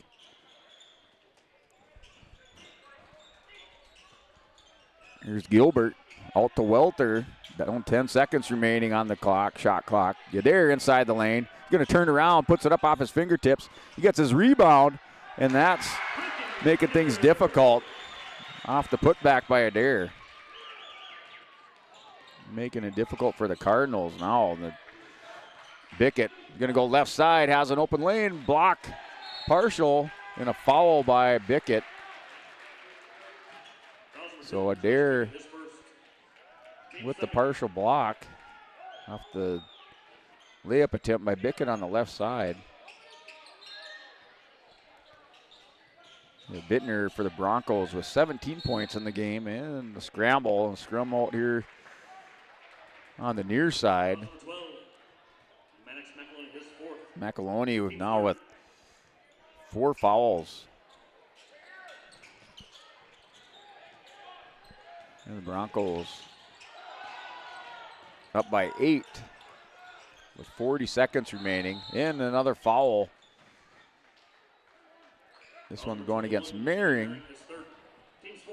Here's Gilbert out to Welter. Down 10 seconds remaining on the clock, shot clock. Adair inside the lane. He's going to turn around, puts it up off his fingertips. He gets his rebound, and that's making things difficult. Off the putback by Adair. Making it difficult for the Cardinals now. Bickett going to go left side, has an open lane, block partial, and a foul by Bickett. So Adair with the partial block off the layup attempt by Bickett on the left side. Bittner for the Broncos with 17 points in the game, and the scrum out here on the near side. McAloney now with 4 fouls. And the Broncos up by 8 with 40 seconds remaining, and another foul. This one going against Mehring,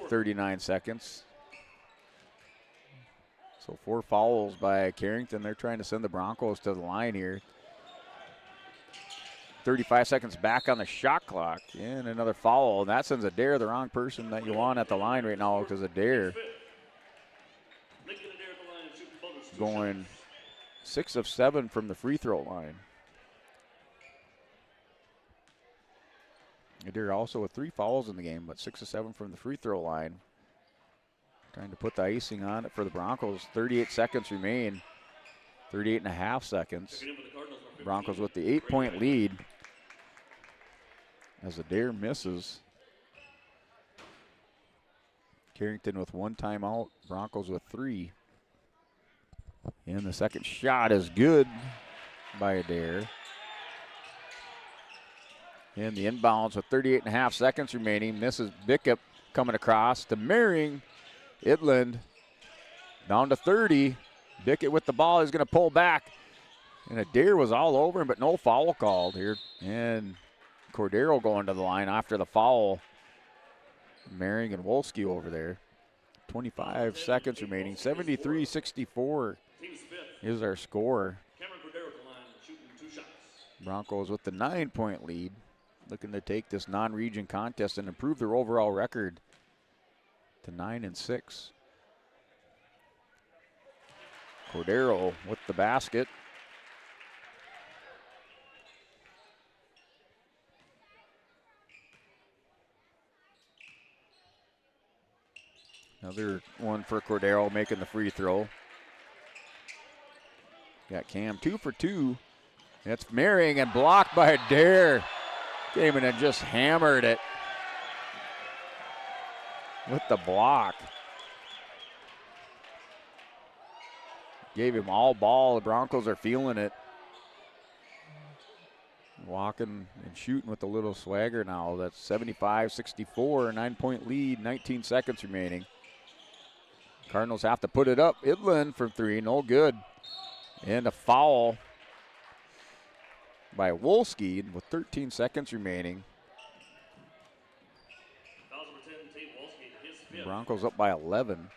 39 seconds. So 4 fouls by Carrington. They're trying to send the Broncos to the line here. 35 seconds back on the shot clock, and another foul. And that sends Adair, the wrong person that you want at the line right now, because Adair going 6 of 7 from the free throw line. Adair also with 3 fouls in the game, but 6 of 7 from the free throw line. Trying to put the icing on it for the Broncos. 38 seconds remain. 38 and a half seconds. Broncos with the 8-point lead. As Adair misses. Carrington with 1 timeout. Broncos with 3. And the second shot is good by Adair. And the inbounds with 38 and a half seconds remaining. This is Bickett coming across to Mehring. Idland down to 30. Bickett with the ball. He's going to pull back. And Adair was all over him, but no foul called here. And Cordero going to the line after the foul. Mehring and Wolski over there. 25 seconds remaining. 73-64 is our score. Broncos with the 9-point lead. looking to take this non-region contest and improve their overall record to 9-6. Cordero with the basket. Another one for Cordero making the free throw. Got Cam 2 for 2. That's Merring and blocked by Adair. Came in and just hammered it with the block. Gave him all ball. The Broncos are feeling it. Walking and shooting with a little swagger now. That's 75-64, 9-point lead, 19 seconds remaining. Cardinals have to put it up. Idlin for 3, no good. And a foul by Wolski with 13 seconds remaining. Broncos up by 11.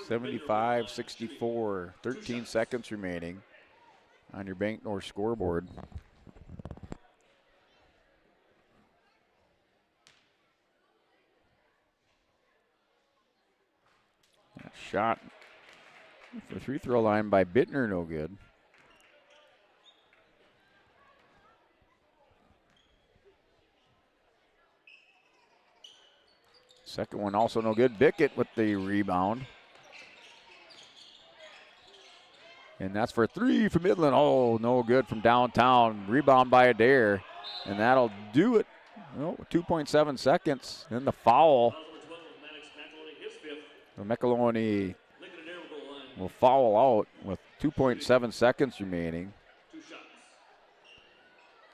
75-64, 13 seconds remaining on your Bank North scoreboard. Shot for free throw line by Bittner, no good. Second one also no good. Bickett with the rebound. And that's for 3 from Midland. Oh, no good from downtown. Rebound by Adair. And that'll do it. Oh, 2.7 seconds. Then the foul. McEloney will foul out with 2.7 seconds remaining.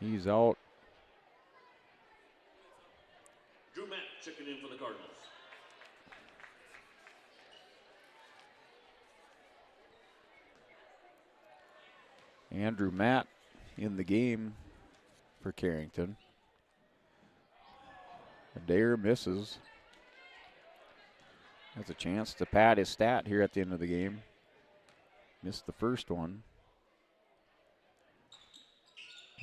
He's out. Drew Matt checking in for the Cardinals. Andrew Matt in the game for Carrington. Adair misses. Has a chance to pad his stat here at the end of the game. Missed the first one.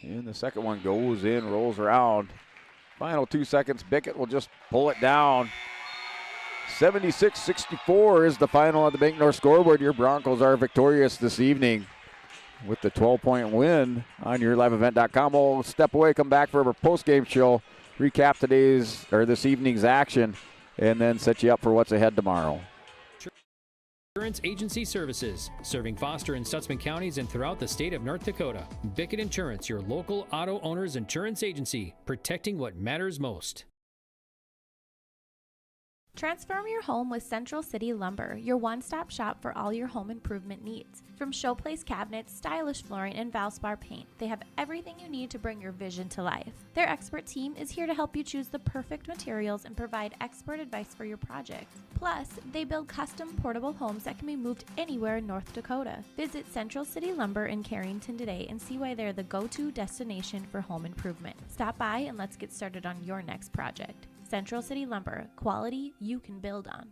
And the second one goes in, rolls around. Final 2 seconds, Bickett will just pull it down. 76-64 is the final at the Bank North scoreboard. Your Broncos are victorious this evening with the 12-point win on yourliveevent.com. We'll step away, come back for our post-game show, recap this evening's action, and then set you up for what's ahead tomorrow. Insurance Agency Services, serving Foster and Stutzman counties and throughout the state of North Dakota. Bickett Insurance, your local auto owner's insurance agency, protecting what matters most. Transform your home with Central City Lumber, your one-stop shop for all your home improvement needs. From showplace cabinets, stylish flooring, and Valspar paint, they have everything you need to bring your vision to life. Their expert team is here to help you choose the perfect materials and provide expert advice for your project. Plus, they build custom portable homes that can be moved anywhere in North Dakota. Visit Central City Lumber in Carrington today and see why they're the go-to destination for home improvement. Stop by and let's get started on your next project. Central City Lumber, quality you can build on.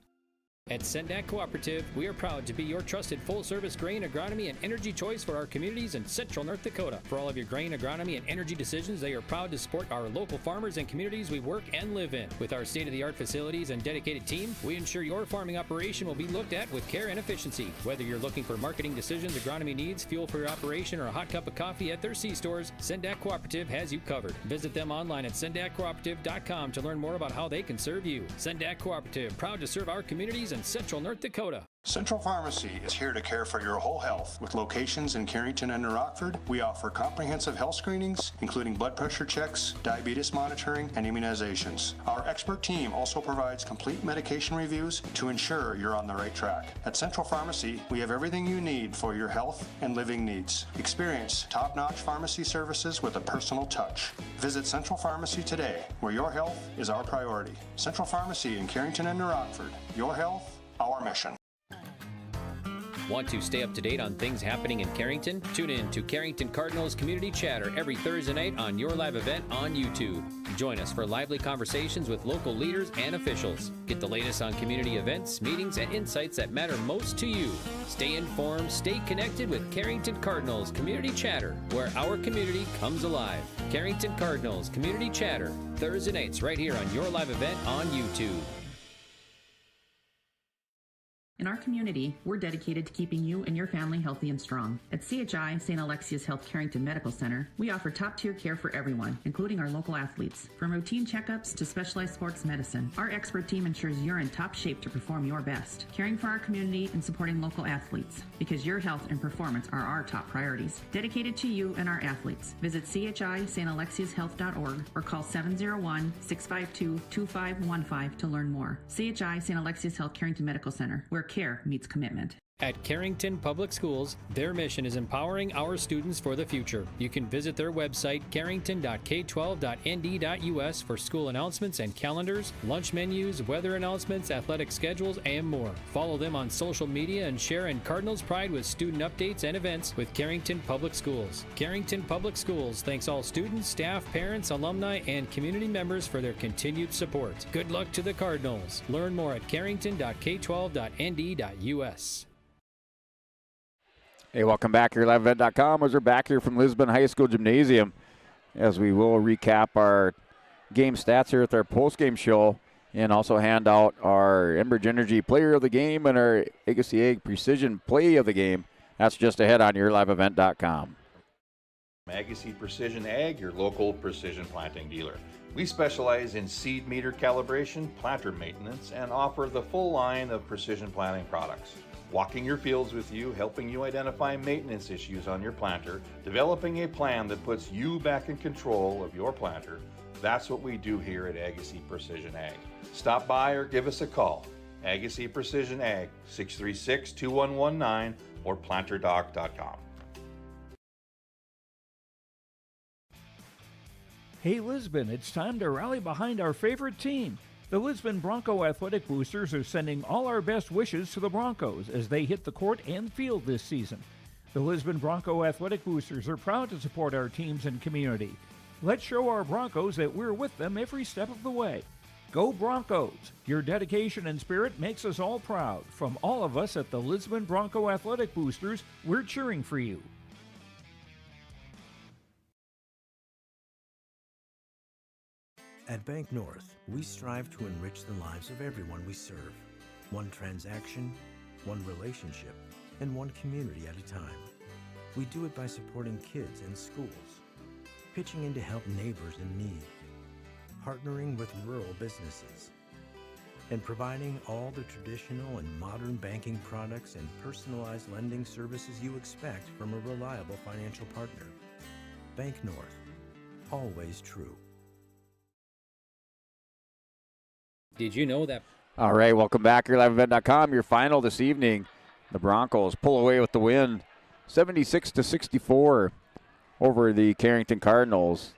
At Sendak Cooperative, we are proud to be your trusted full-service grain, agronomy, and energy choice for our communities in central North Dakota. For all of your grain, agronomy, and energy decisions, they are proud to support our local farmers and communities we work and live in. With our state-of-the-art facilities and dedicated team, we ensure your farming operation will be looked at with care and efficiency. Whether you're looking for marketing decisions, agronomy needs, fuel for your operation, or a hot cup of coffee at their C-stores, Sendak Cooperative has you covered. Visit them online at sendakcooperative.com to learn more about how they can serve you. Sendak Cooperative, proud to serve our communities in central North Dakota. Central Pharmacy is here to care for your whole health. With locations in Carrington and New Rockford, we offer comprehensive health screenings, including blood pressure checks, diabetes monitoring, and immunizations. Our expert team also provides complete medication reviews to ensure you're on the right track. At Central Pharmacy, we have everything you need for your health and living needs. Experience top-notch pharmacy services with a personal touch. Visit Central Pharmacy today, where your health is our priority. Central Pharmacy in Carrington and New Rockford. Your health, our mission. Want to stay up to date on things happening in Carrington? Tune in to Carrington Cardinals Community Chatter every Thursday night on Your Live Event on YouTube. Join us for lively conversations with local leaders and officials. Get the latest on community events, meetings, and insights that matter most to you. Stay informed, stay connected with Carrington Cardinals Community Chatter, where our community comes alive. Carrington Cardinals Community Chatter, Thursday nights right here on Your Live Event on YouTube. In our community, we're dedicated to keeping you and your family healthy and strong. At CHI St. Alexius Health Carrington Medical Center, we offer top-tier care for everyone, including our local athletes. From routine checkups to specialized sports medicine, our expert team ensures you're in top shape to perform your best, caring for our community and supporting local athletes, because your health and performance are our top priorities. Dedicated to you and our athletes. Visit chistalexiushealth.org or call 701-652-2515 to learn more. CHI St. Alexius Health Carrington Medical Center, where care meets commitment. At Carrington Public Schools, their mission is empowering our students for the future. You can visit their website, carrington.k12.nd.us, for school announcements and calendars, lunch menus, weather announcements, athletic schedules, and more. Follow them on social media and share in Cardinals pride with student updates and events with Carrington Public Schools. Carrington Public Schools thanks all students, staff, parents, alumni, and community members for their continued support. Good luck to the Cardinals. Learn more at carrington.k12.nd.us. Hey, welcome back here, liveevent.com, as we're back here from Lisbon High School Gymnasium, as we will recap our game stats here with our post-game show and also hand out our Enbridge Energy Player of the Game and our Agassiz Ag Precision Play of the Game. That's just ahead on your liveevent.com. Agassiz Precision Ag, your local precision planting dealer. We specialize in seed meter calibration, planter maintenance, and offer the full line of precision planting products. Walking your fields with you, helping you identify maintenance issues on your planter, developing a plan that puts you back in control of your planter. That's what we do here at Agassiz Precision Ag. Stop by or give us a call. Agassiz Precision Ag, 636-2119 or planterdoc.com. Hey Lisbon, it's time to rally behind our favorite team. The Lisbon Bronco Athletic Boosters are sending all our best wishes to the Broncos as they hit the court and field this season. The Lisbon Bronco Athletic Boosters are proud to support our teams and community. Let's show our Broncos that we're with them every step of the way. Go Broncos! Your dedication and spirit makes us all proud. From all of us at the Lisbon Bronco Athletic Boosters, we're cheering for you. At Bank North, we strive to enrich the lives of everyone we serve. One transaction, one relationship, and one community at a time. We do it by supporting kids and schools, pitching in to help neighbors in need, partnering with rural businesses, and providing all the traditional and modern banking products and personalized lending services you expect from a reliable financial partner. Bank North, always true. Did you know that? All right, welcome back here, liveevent.com. Your final this evening, the Broncos pull away with the win, 76-64 over the Carrington Cardinals.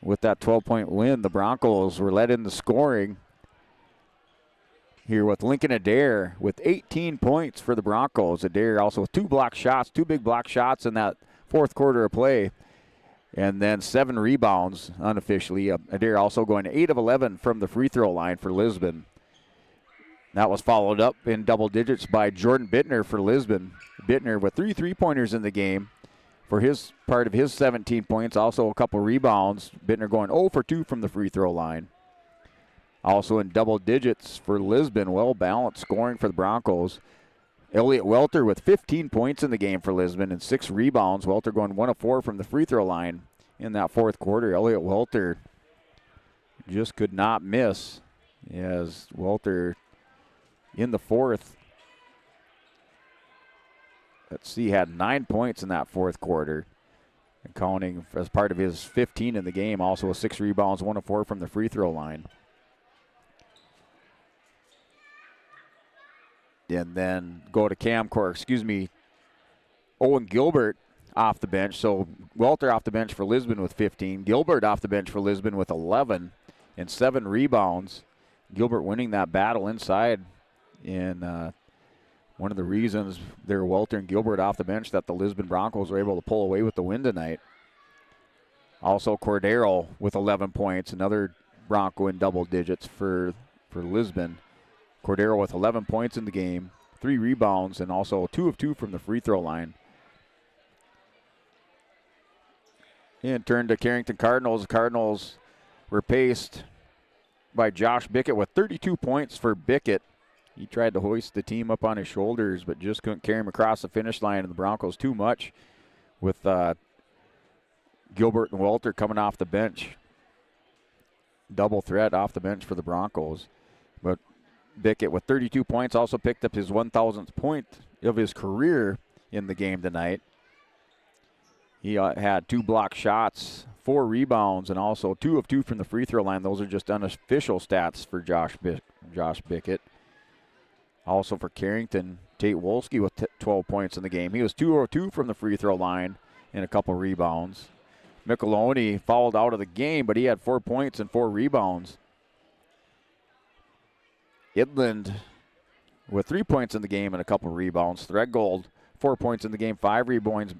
With that 12-point win, the Broncos were led in the scoring here with Lincoln Adair with 18 points for the Broncos. Adair also with two big block shots in that fourth quarter of play. And then 7 rebounds unofficially. Adair also going to 8 of 11 from the free throw line for Lisbon. That was followed up in double digits by Jordan Bittner for Lisbon. Bittner with 3 3-pointers in the game for his part of his 17 points. Also a couple rebounds. Bittner going 0 for 2 from the free throw line. Also in double digits for Lisbon. Well-balanced scoring for the Broncos. Elliot Welter with 15 points in the game for Lisbon and 6 rebounds. Welter going 1 of 4 from the free throw line in that fourth quarter. Elliot Welter just could not miss as Welter in the fourth, had 9 points in that fourth quarter. And counting as part of his 15 in the game, also with 6 rebounds, 1 of 4 from the free throw line. And then go to Owen Gilbert off the bench. So Welter off the bench for Lisbon with 15. Gilbert off the bench for Lisbon with 11 and 7 rebounds. Gilbert winning that battle inside in one of the reasons there were Welter and Gilbert off the bench that the Lisbon Broncos were able to pull away with the win tonight. Also Cordero with 11 points, another Bronco in double digits for Lisbon. Cordero with 11 points in the game, 3 rebounds, and also 2 of 2 from the free throw line. And turn to Carrington Cardinals. The Cardinals were paced by Josh Bickett with 32 points for Bickett. He tried to hoist the team up on his shoulders, but just couldn't carry him across the finish line, and the Broncos too much with Gilbert and Welter coming off the bench. Double threat off the bench for the Broncos. But Bickett with 32 points also picked up his 1,000th point of his career in the game tonight. He had 2 block shots, 4 rebounds, and also 2 of 2 from the free throw line. Those are just unofficial stats for Josh Bickett. Also for Carrington, Tate Wolski with 12 points in the game. He was 2 of 2 from the free throw line and a couple rebounds. Micheloni fouled out of the game, but he had 4 points and 4 rebounds. Idland with 3 points in the game and a couple rebounds. Threadgold, 4 points in the game, 5 rebounds.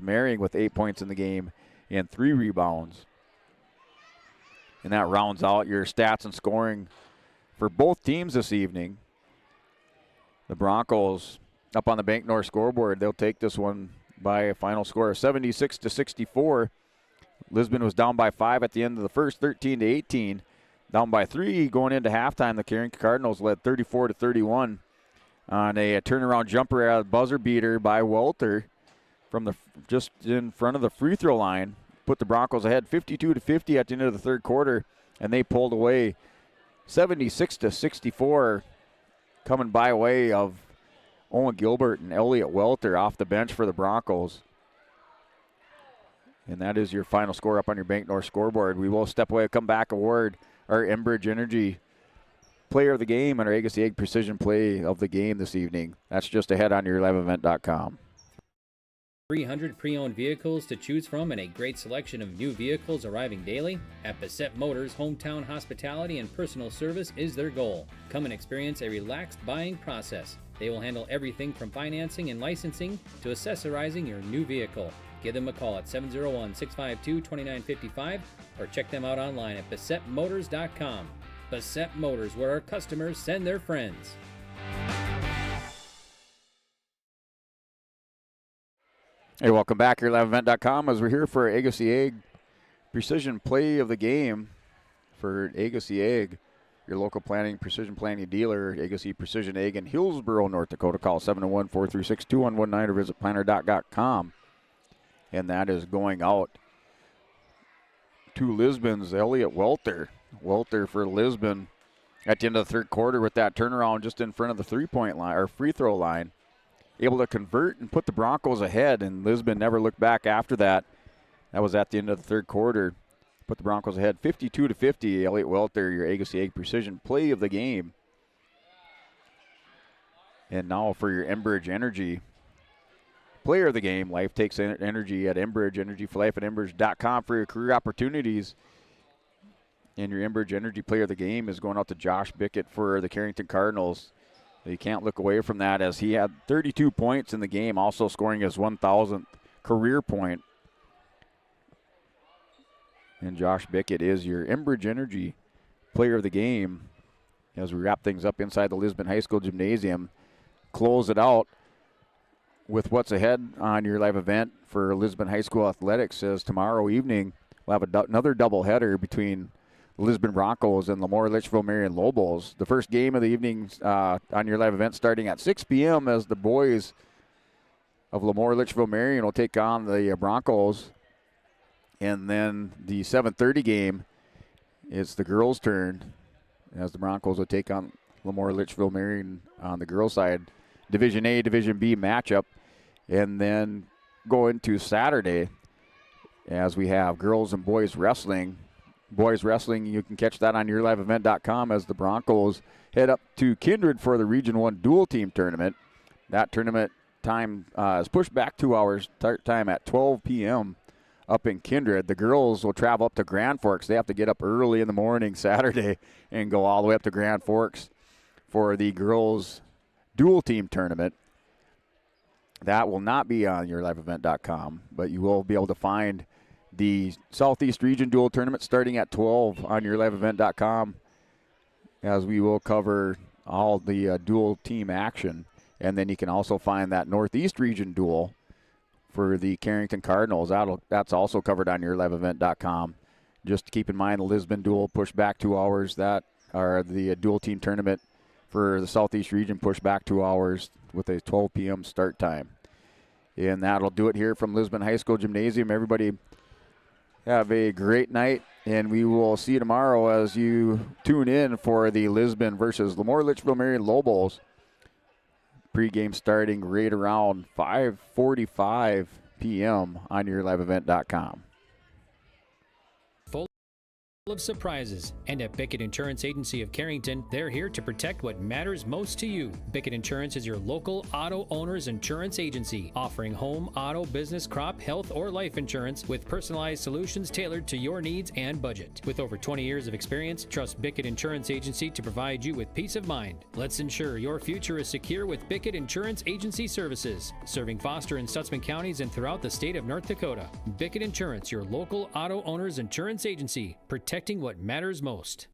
Marion with 8 points in the game and 3 rebounds. And that rounds out your stats and scoring for both teams this evening. The Broncos up on the Bank North scoreboard, they'll take this one by a final score of 76-64. Lisbon was down by 5 at the end of the first, 13-18. Down by 3 going into halftime. The Carrington Cardinals led 34-31 on a turnaround jumper at a buzzer beater by Welter from just in front of the free throw line. Put the Broncos ahead 52-50 at the end of the third quarter, and they pulled away 76-64, coming by way of Owen Gilbert and Elliot Welter off the bench for the Broncos. And that is your final score up on your Bank North scoreboard. We will step away, come back, award our Enbridge Energy Player of the Game and our Agassiz Egg Precision Play of the Game this evening. That's just ahead on your liveevent.com. 300 pre-owned vehicles to choose from and a great selection of new vehicles arriving daily? At Bassett Motors, hometown hospitality and personal service is their goal. Come and experience a relaxed buying process. They will handle everything from financing and licensing to accessorizing your new vehicle. Give them a call at 701-652-2955 or check them out online at BassettMotors.com. Bassett Motors, where our customers send their friends. Hey, welcome back here at liveevent.com as we're here for Agassiz Egg Precision Play of the Game for Agassiz Egg, your local precision planting dealer, Agassiz Precision Egg in Hillsboro, North Dakota. Call 701-436-2119 or visit planner.com. And that is going out to Lisbon's Elliot Welter. Welter for Lisbon at the end of the third quarter with that turnaround just in front of the three-point line or free throw line. Able to convert and put the Broncos ahead, and Lisbon never looked back after that. That was at the end of the third quarter. Put the Broncos ahead 52-50. Elliot Welter, your Agassiz Egg Precision Play of the Game. And now for your Enbridge Energy Player of the Game. Life takes energy at Enbridge. Energy for life at Enbridge.com for your career opportunities. And your Enbridge Energy Player of the Game is going out to Josh Bickett for the Carrington Cardinals. You can't look away from that as he had 32 points in the game, also scoring his 1,000th career point. And Josh Bickett is your Enbridge Energy Player of the Game as we wrap things up inside the Lisbon High School Gymnasium. Close it out with what's ahead on your live event for Lisbon High School Athletics, as tomorrow evening we'll have another doubleheader between Lisbon Broncos and Lemoore Litchfield Marion Lobos. The first game of the evening on your live event starting at 6 p.m. as the boys of Lemoore Litchfield Marion will take on the Broncos. And then the 7:30 game is the girls' turn as the Broncos will take on Lemoore Litchfield Marion on the girls' side. Division A, Division B matchup. And then go into Saturday as we have girls and boys wrestling. Boys wrestling, you can catch that on yourliveevent.com as the Broncos head up to Kindred for the Region 1 dual team tournament. That tournament time is pushed back 2 hours, start time at 12 p.m. up in Kindred. The girls will travel up to Grand Forks. They have to get up early in the morning Saturday and go all the way up to Grand Forks for the girls dual team tournament. That will not be on yourliveevent.com, but you will be able to find the Southeast Region Dual Tournament starting at 12 on yourliveevent.com, as we will cover all the dual team action. And then you can also find that Northeast Region Dual for the Carrington Cardinals. That's also covered on yourliveevent.com. Just keep in mind the Lisbon Dual pushed back 2 hours. That are the dual team tournament for the Southeast Region pushed back 2 hours with a 12 p.m. start time. And that'll do it here from Lisbon High School Gymnasium. Everybody have a great night, and we will see you tomorrow as you tune in for the Lisbon versus Lemoore Litchfield Marion Lobos. Pregame starting right around 5:45 p.m. on yourliveevent.com. Of surprises. And at Bickett Insurance Agency of Carrington, they're here to protect what matters most to you. Bickett Insurance is your local auto owner's insurance agency, offering home, auto, business, crop, health, or life insurance with personalized solutions tailored to your needs and budget. With over 20 years of experience, trust Bickett Insurance Agency to provide you with peace of mind. Let's ensure your future is secure with Bickett Insurance Agency services, serving Foster and Stutzman counties and throughout the state of North Dakota. Bickett Insurance, your local auto owner's insurance agency, protecting what matters most.